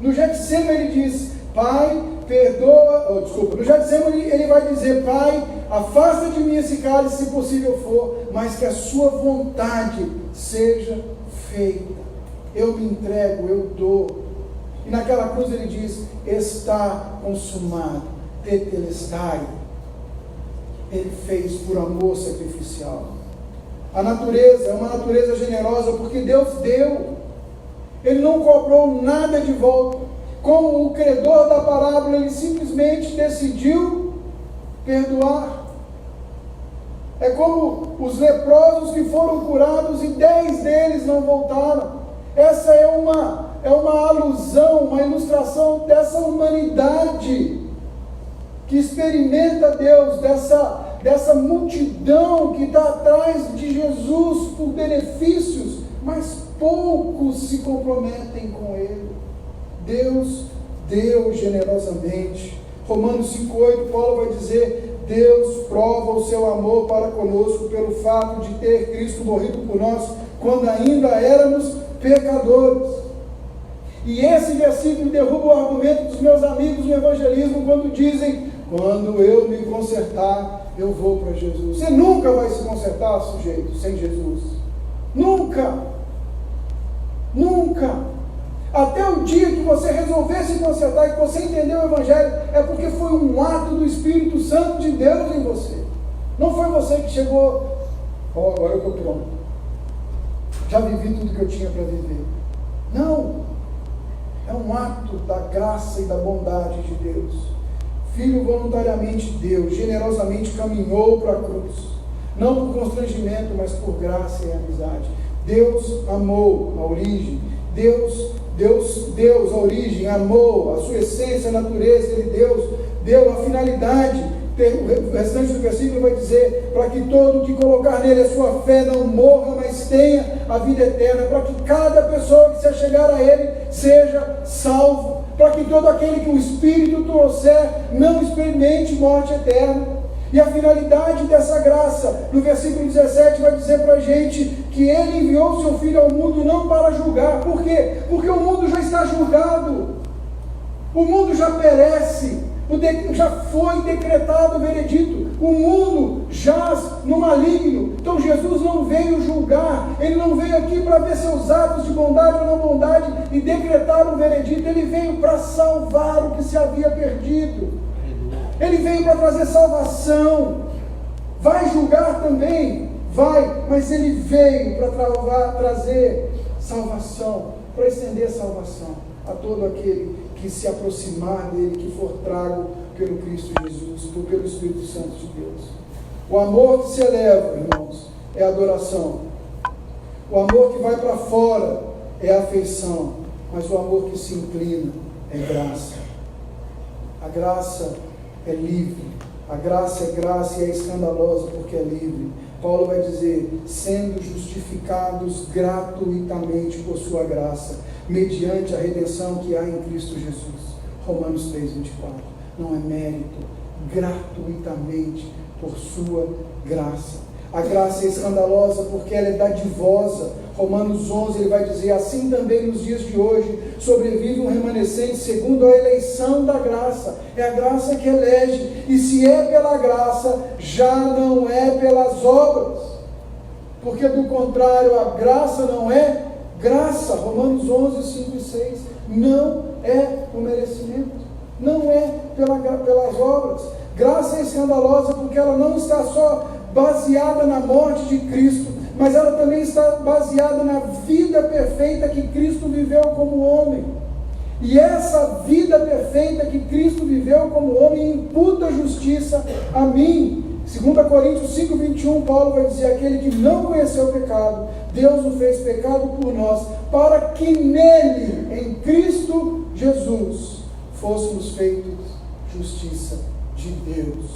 No Getsemane Ele diz: Pai, perdoa, no Getsemane Ele vai dizer: Pai, afasta de mim esse cálice, se possível for, mas que a sua vontade seja feita. Eu me entrego, eu dou. E naquela cruz Ele diz: está consumado, tetelestai. Ele fez por amor sacrificial. A natureza é uma natureza generosa porque Deus deu. Ele não cobrou nada de volta. Como o credor da parábola, Ele simplesmente decidiu perdoar. É como os leprosos que foram curados e 10 deles não voltaram. Essa é uma alusão, uma ilustração dessa humanidade que experimenta Deus, dessa multidão que está atrás de Jesus por benefícios, mas poucos se comprometem com Ele. Deus deu generosamente. Romanos 5,8, Paulo vai dizer: Deus prova o seu amor para conosco pelo fato de ter Cristo morrido por nós quando ainda éramos pecadores. E esse versículo derruba o argumento dos meus amigos no evangelismo quando dizem: quando eu me consertar, eu vou para Jesus. Você nunca vai se consertar, sujeito, sem Jesus. Nunca. Nunca. Até o dia que você resolver se consertar e que você entendeu o Evangelho, é porque foi um ato do Espírito Santo de Deus em você. Não foi você que chegou: agora eu estou pronto, já vivi tudo que eu tinha para viver. Não. É um ato da graça e da bondade de Deus. Filho voluntariamente deu, generosamente caminhou para a cruz, não por constrangimento, mas por graça e amizade. Deus amou a origem. Deus, a origem, amou a sua essência, a natureza, Ele deu a finalidade. O restante do versículo vai dizer: para que todo que colocar nele a sua fé não morra, mas tenha a vida eterna, para que cada pessoa que se achegar a Ele seja salvo, para que todo aquele que o Espírito trouxer não experimente morte eterna. E a finalidade dessa graça, no versículo 17, vai dizer para a gente que Ele enviou o seu Filho ao mundo não para julgar. Por quê? Porque o mundo já está julgado, o mundo já perece, já foi decretado o veredito, o mundo jaz no maligno. Então Jesus não veio julgar, Ele não veio aqui para ver seus atos de bondade ou não bondade e decretar o veredito. Ele veio para salvar o que se havia perdido. Ele veio para trazer salvação. Vai julgar também? Vai, mas Ele veio para trazer salvação, para estender salvação a todo aquele que se aproximar dele, que for trago pelo Cristo Jesus, pelo Espírito Santo de Deus. O amor que se eleva, irmãos, é adoração. O amor que vai para fora é afeição, mas o amor que se inclina é graça. A graça é livre, a graça é graça e é escandalosa porque é livre. Paulo vai dizer: sendo justificados gratuitamente por sua graça, mediante a redenção que há em Cristo Jesus. Romanos 3,24. Não é mérito, gratuitamente por sua graça. A graça é escandalosa porque ela é dadivosa. Romanos 11, ele vai dizer: assim também nos dias de hoje sobrevive um remanescente segundo a eleição da graça. É a graça que elege, e se é pela graça, já não é pelas obras, porque do contrário a graça não é graça. Romanos 11, 5 e 6. Não é o merecimento, não é pelas obras. Graça é escandalosa porque ela não está só baseada na morte de Cristo, mas ela também está baseada na vida perfeita que Cristo viveu como homem. E essa vida perfeita que Cristo viveu como homem imputa justiça a mim. 2 Coríntios 5,21, Paulo vai dizer: aquele que não conheceu o pecado, Deus o fez pecado por nós, para que nele, em Cristo Jesus, fôssemos feitos justiça de Deus,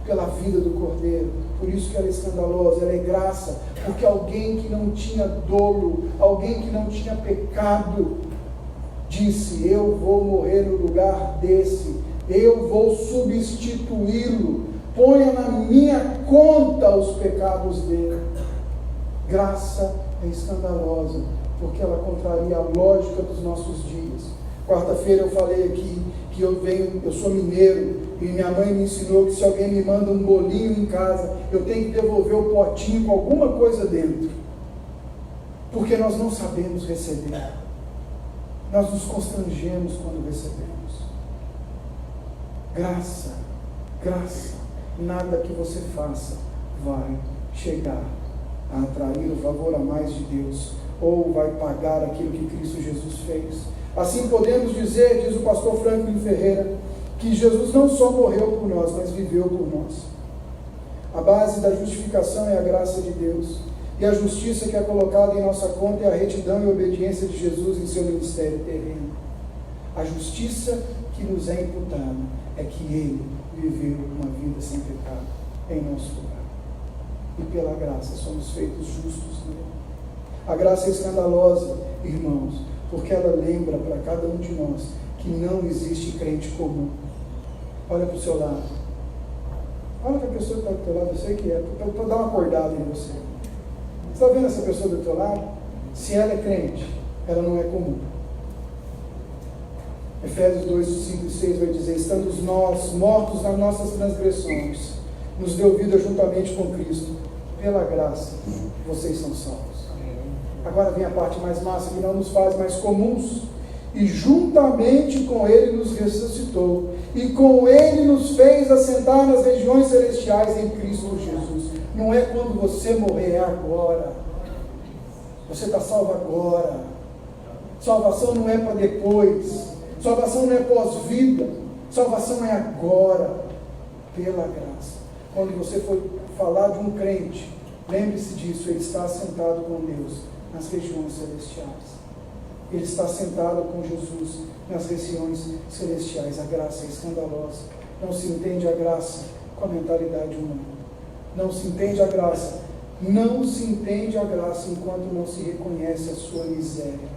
pela vida do Cordeiro. Por isso que ela é escandalosa, ela é graça, porque alguém que não tinha dolo, alguém que não tinha pecado, disse: eu vou morrer no lugar desse, eu vou substituí-lo, ponha na minha conta os pecados dele. Graça é escandalosa, porque ela contraria a lógica dos nossos dias. Quarta-feira eu falei aqui que eu sou mineiro, e minha mãe me ensinou que se alguém me manda um bolinho em casa, eu tenho que devolver o potinho com alguma coisa dentro, porque nós não sabemos receber, nós nos constrangemos quando recebemos. Graça, nada que você faça vai chegar a atrair o favor a mais de Deus, ou vai pagar aquilo que Cristo Jesus fez. Assim podemos dizer, diz o pastor Franklin Ferreira, que Jesus não só morreu por nós, mas viveu por nós. A base da justificação é a graça de Deus, e a justiça que é colocada em nossa conta é a retidão e obediência de Jesus em seu ministério terreno. A justiça que nos é imputada é que Ele viveu uma vida sem pecado. em nosso lugar. E pela graça somos feitos justos nele. A graça é escandalosa, irmãos, porque ela lembra para cada um de nós que não existe crente comum. Olha para o seu lado. Olha para a pessoa que está do teu lado, eu sei que é, para dar uma acordada em você. Você está vendo essa pessoa do teu lado? Se ela é crente, ela não é comum. Efésios 2, 5 e 6 vai dizer: estando nós mortos nas nossas transgressões, nos deu vida juntamente com Cristo. Pela graça, vocês são salvos. Agora vem a parte mais massa, que não nos faz mais comuns. E juntamente com Ele nos ressuscitou. E com Ele nos fez assentar nas regiões celestiais em Cristo Jesus. Não é quando você morrer, é agora. Você está salvo agora. Salvação não é para depois. Salvação não é pós-vida. Salvação é agora. Pela graça. Quando você for falar de um crente, lembre-se disso, ele está assentado com Deus nas regiões celestiais. Ele está sentado com Jesus nas regiões celestiais. A graça é escandalosa. Não se entende a graça com a mentalidade humana. Não se entende a graça. Não se entende a graça enquanto não se reconhece a sua miséria.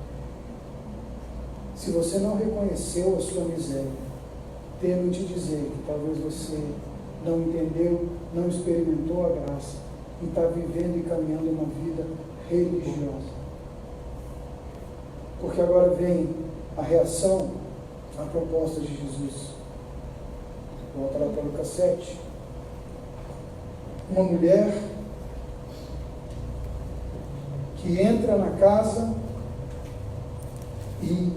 Se você não reconheceu a sua miséria, temo te dizer que talvez você não entendeu, não experimentou a graça e está vivendo e caminhando uma vida religiosa. Porque agora vem a reação à proposta de Jesus. Volta lá para Lucas 7. Uma mulher que entra na casa e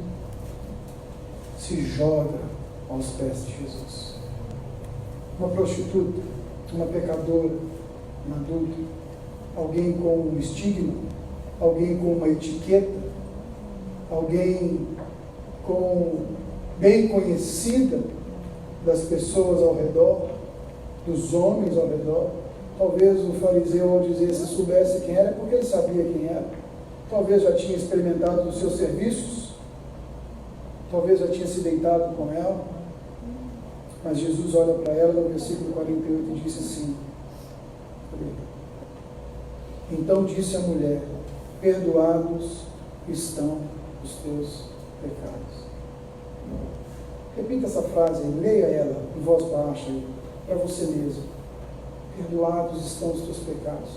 se joga aos pés de Jesus. Uma prostituta, uma pecadora, uma adulta, alguém com um estigma, alguém com uma etiqueta, alguém bem conhecida das pessoas ao redor, dos homens ao redor. Talvez o fariseu, ao dizer, se soubesse quem era, porque ele sabia quem era. Talvez já tinha experimentado dos seus serviços, talvez já tinha se deitado com ela. Mas Jesus olha para ela no versículo 48 e disse assim: então disse a mulher: perdoados estão os teus pecados. Repita essa frase, leia ela em voz baixa para você mesmo. Perdoados estão os teus pecados.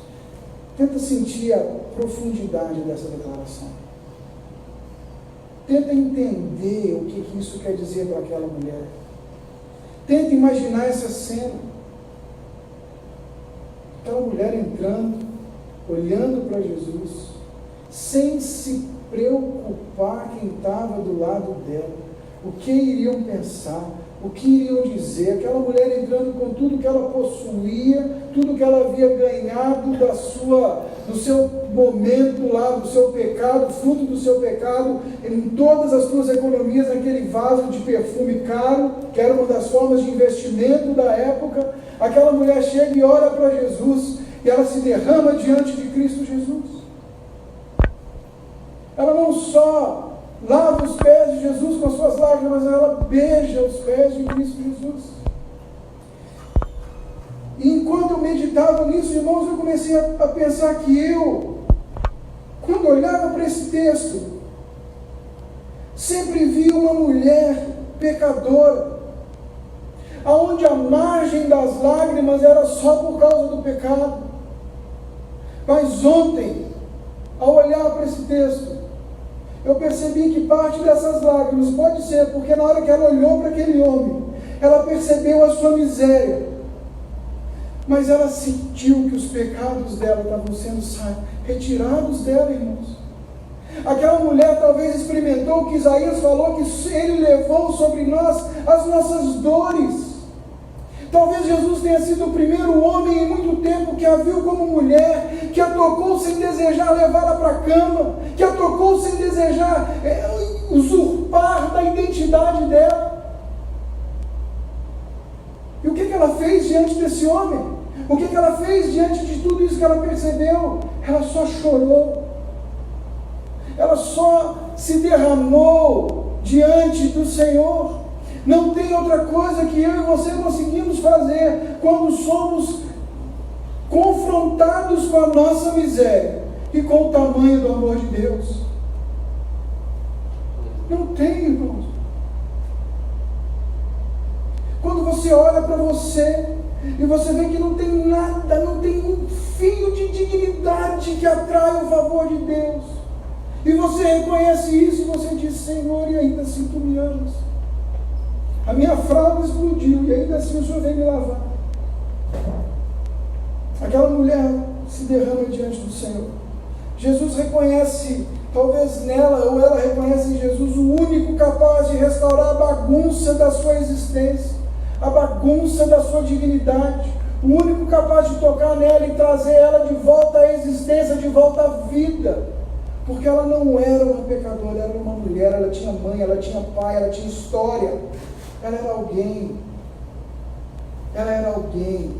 Tenta sentir a profundidade dessa declaração. Tenta entender o que isso quer dizer para aquela mulher. Tenta imaginar essa cena. Aquela mulher entrando, olhando para Jesus, sem se preocupar quem estava do lado dela, o que iriam pensar, o que iriam dizer. Aquela mulher entrando com tudo que ela possuía, tudo que ela havia ganhado do seu momento lá, do seu pecado, fruto do seu pecado, em todas as suas economias, naquele vaso de perfume caro, que era uma das formas de investimento da época. Aquela mulher chega e ora para Jesus, e ela se derrama diante de Cristo Jesus. Ela não só lava os pés de Jesus com as suas lágrimas, ela beija os pés de Cristo Jesus. E enquanto eu meditava nisso, irmãos, eu comecei a pensar que quando olhava para esse texto, sempre vi uma mulher pecadora, aonde a margem das lágrimas era só por causa do pecado. Mas ontem, ao olhar para esse texto, eu percebi que parte dessas lágrimas pode ser porque na hora que ela olhou para aquele homem, ela percebeu a sua miséria, mas ela sentiu que os pecados dela estavam sendo retirados dela, irmãos. Aquela mulher talvez experimentou o que Isaías falou, que Ele levou sobre nós as nossas dores. Talvez Jesus tenha sido o primeiro homem em muito tempo que a viu como mulher, que a tocou sem desejar levá-la para a cama, que a tocou sem desejar usurpar da identidade dela. E o que ela fez diante desse homem? O que ela fez diante de tudo isso que ela percebeu? Ela só chorou. Ela só se derramou diante do Senhor. Não tem outra coisa que eu e você conseguimos fazer quando somos confrontados com a nossa miséria e com o tamanho do amor de Deus. Não tem, irmãos. Quando você olha para você e você vê que não tem nada, não tem um fio de dignidade que atrai o favor de Deus, e você reconhece isso e você diz: Senhor, e ainda assim tu me amas. A minha fralda explodiu e ainda assim o Senhor vem me lavar. Aquela mulher se derrama diante do Senhor. Jesus reconhece, talvez nela ou ela reconhece em Jesus o único capaz de restaurar a bagunça da sua existência, a bagunça da sua dignidade, o único capaz de tocar nela e trazer ela de volta à existência, de volta à vida. Porque ela não era uma pecadora, ela era uma mulher, ela tinha mãe, ela tinha pai, ela tinha história. Ela era alguém. Ela era alguém.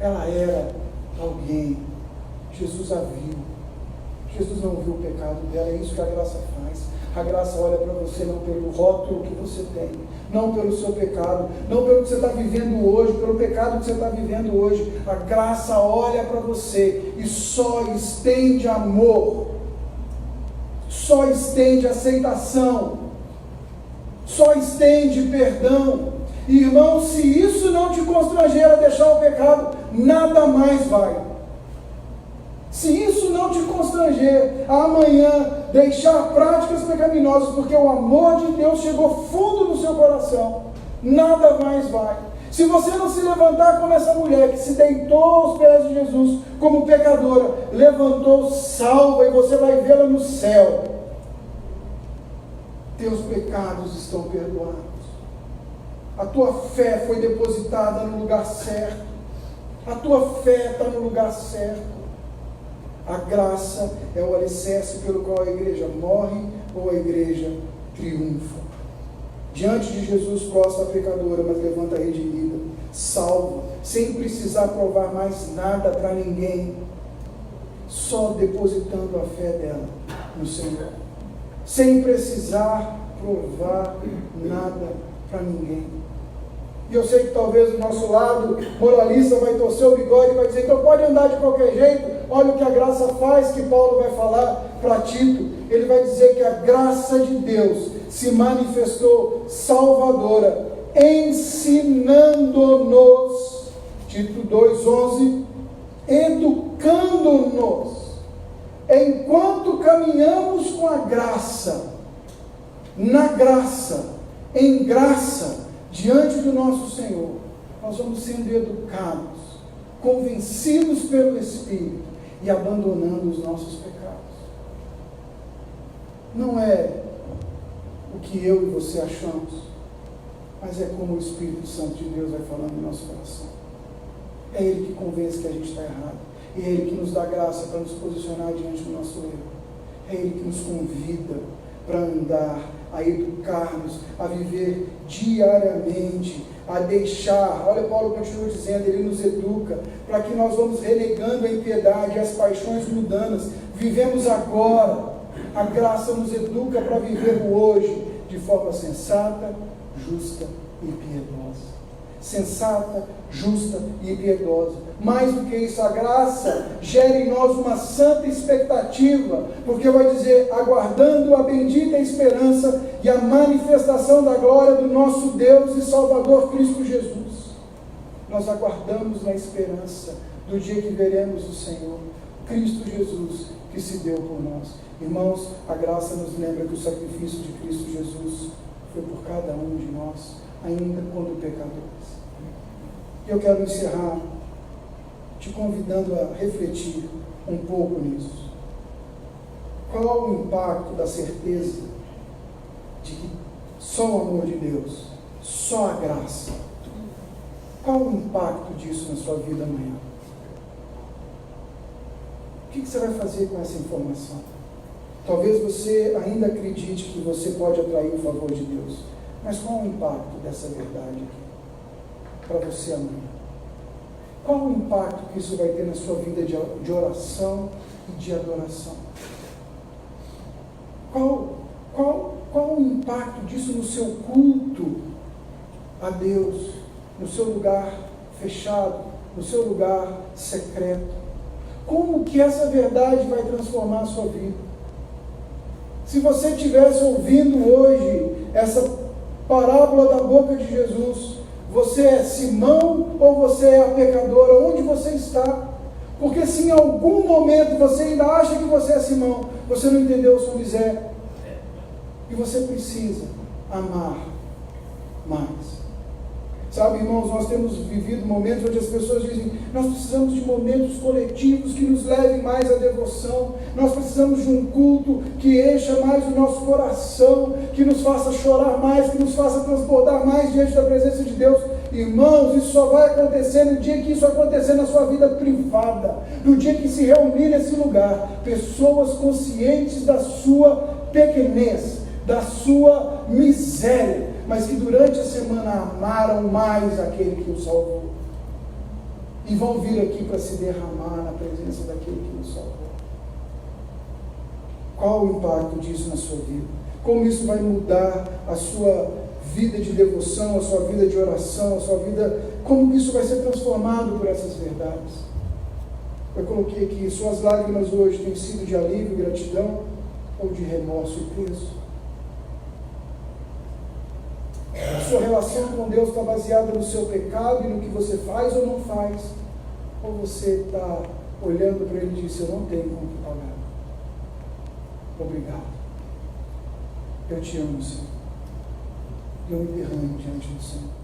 Ela era alguém. Jesus a viu. Jesus não viu o pecado dela, é isso que a graça faz. A graça olha para você não pelo rótulo que você tem, não pelo seu pecado, não pelo que você está vivendo hoje, pelo pecado que você está vivendo hoje. A graça olha para você e só estende amor, só estende aceitação, só estende perdão. Irmão, se isso não te constranger a deixar o pecado, nada mais vai. Se isso não te constranger a amanhã deixar práticas pecaminosas, porque o amor de Deus chegou fundo no seu coração, nada mais vai. Se você não se levantar como essa mulher que se deitou aos pés de Jesus como pecadora, levantou salva, e você vai vê-la no céu. Teus pecados estão perdoados. A tua fé foi depositada no lugar certo. A tua fé está no lugar certo. A graça é o alicerce pelo qual a igreja morre ou a igreja triunfa. Diante de Jesus prostra a pecadora, mas levanta a redimida, salva, sem precisar provar mais nada para ninguém, só depositando a fé dela no Senhor, sem precisar provar nada para ninguém. E eu sei que talvez o nosso lado moralista vai torcer o bigode e vai dizer: então pode andar de qualquer jeito. Olha o que a graça faz, que Paulo vai falar para Tito. Ele vai dizer que a graça de Deus se manifestou salvadora, ensinando-nos, Tito 2,11, educando-nos, enquanto caminhamos com a graça, na graça, em graça, diante do nosso Senhor, nós vamos sendo educados, convencidos pelo Espírito e abandonando os nossos pecados. Não é o que eu e você achamos, mas é como o Espírito Santo de Deus vai falando no nosso coração. É Ele que convence que a gente está errado. É Ele que nos dá graça para nos posicionar diante do nosso erro. É Ele que nos convida para andar, a educar-nos, a viver diariamente, a deixar. Olha, Paulo continua dizendo, ele nos educa, para que nós vamos renegando a impiedade e as paixões mundanas. Vivemos agora. A graça nos educa para viver o hoje de forma sensata, justa e piedosa. Sensata, justa e piedosa. Mais do que isso, a graça gera em nós uma santa expectativa, porque vai dizer, aguardando a bendita esperança e a manifestação da glória do nosso Deus e Salvador Cristo Jesus. Nós aguardamos na esperança do dia que veremos o Senhor, Cristo Jesus, que se deu por nós. Irmãos, a graça nos lembra que o sacrifício de Cristo Jesus foi por cada um de nós, ainda quando pecadores. E eu quero encerrar te convidando a refletir um pouco nisso. Qual o impacto da certeza de que só o amor de Deus, só a graça, qual o impacto disso na sua vida amanhã? O que você vai fazer com essa informação? Talvez você ainda acredite que você pode atrair o favor de Deus, mas qual o impacto dessa verdade aqui para você amanhã? Qual o impacto que isso vai ter na sua vida de oração e de adoração? Qual o impacto disso no seu culto a Deus, no seu lugar fechado, no seu lugar secreto. Como que essa verdade vai transformar a sua vida? Se você estivesse ouvindo hoje essa parábola da boca de Jesus, você é Simão ou você é a pecadora? Onde você está? Porque se em algum momento você ainda acha que você é Simão, você não entendeu o São José. E você precisa amar mais. Sabe, irmãos, nós temos vivido momentos onde as pessoas dizem: nós precisamos de momentos coletivos que nos levem mais à devoção, nós precisamos de um culto que encha mais o nosso coração, que nos faça chorar mais, que nos faça transbordar mais diante da presença de Deus. Irmãos, isso só vai acontecer no dia que isso acontecer na sua vida privada, no dia que se reunir nesse lugar pessoas conscientes da sua pequenez, da sua miséria, mas que durante a semana amaram mais aquele que o salvou. E vão vir aqui para se derramar na presença daquele que nos salvou. Qual o impacto disso na sua vida? Como isso vai mudar a sua vida de devoção, a sua vida de oração, a sua vida... Como isso vai ser transformado por essas verdades? Eu coloquei aqui: suas lágrimas hoje têm sido de alívio e gratidão ou de remorso e peso? A sua relação com Deus está baseada no seu pecado e no que você faz ou não faz? Ou você está olhando para Ele e diz: eu não tenho como te pagar. Obrigado. Eu te amo, Senhor. E eu me derramo diante do Senhor.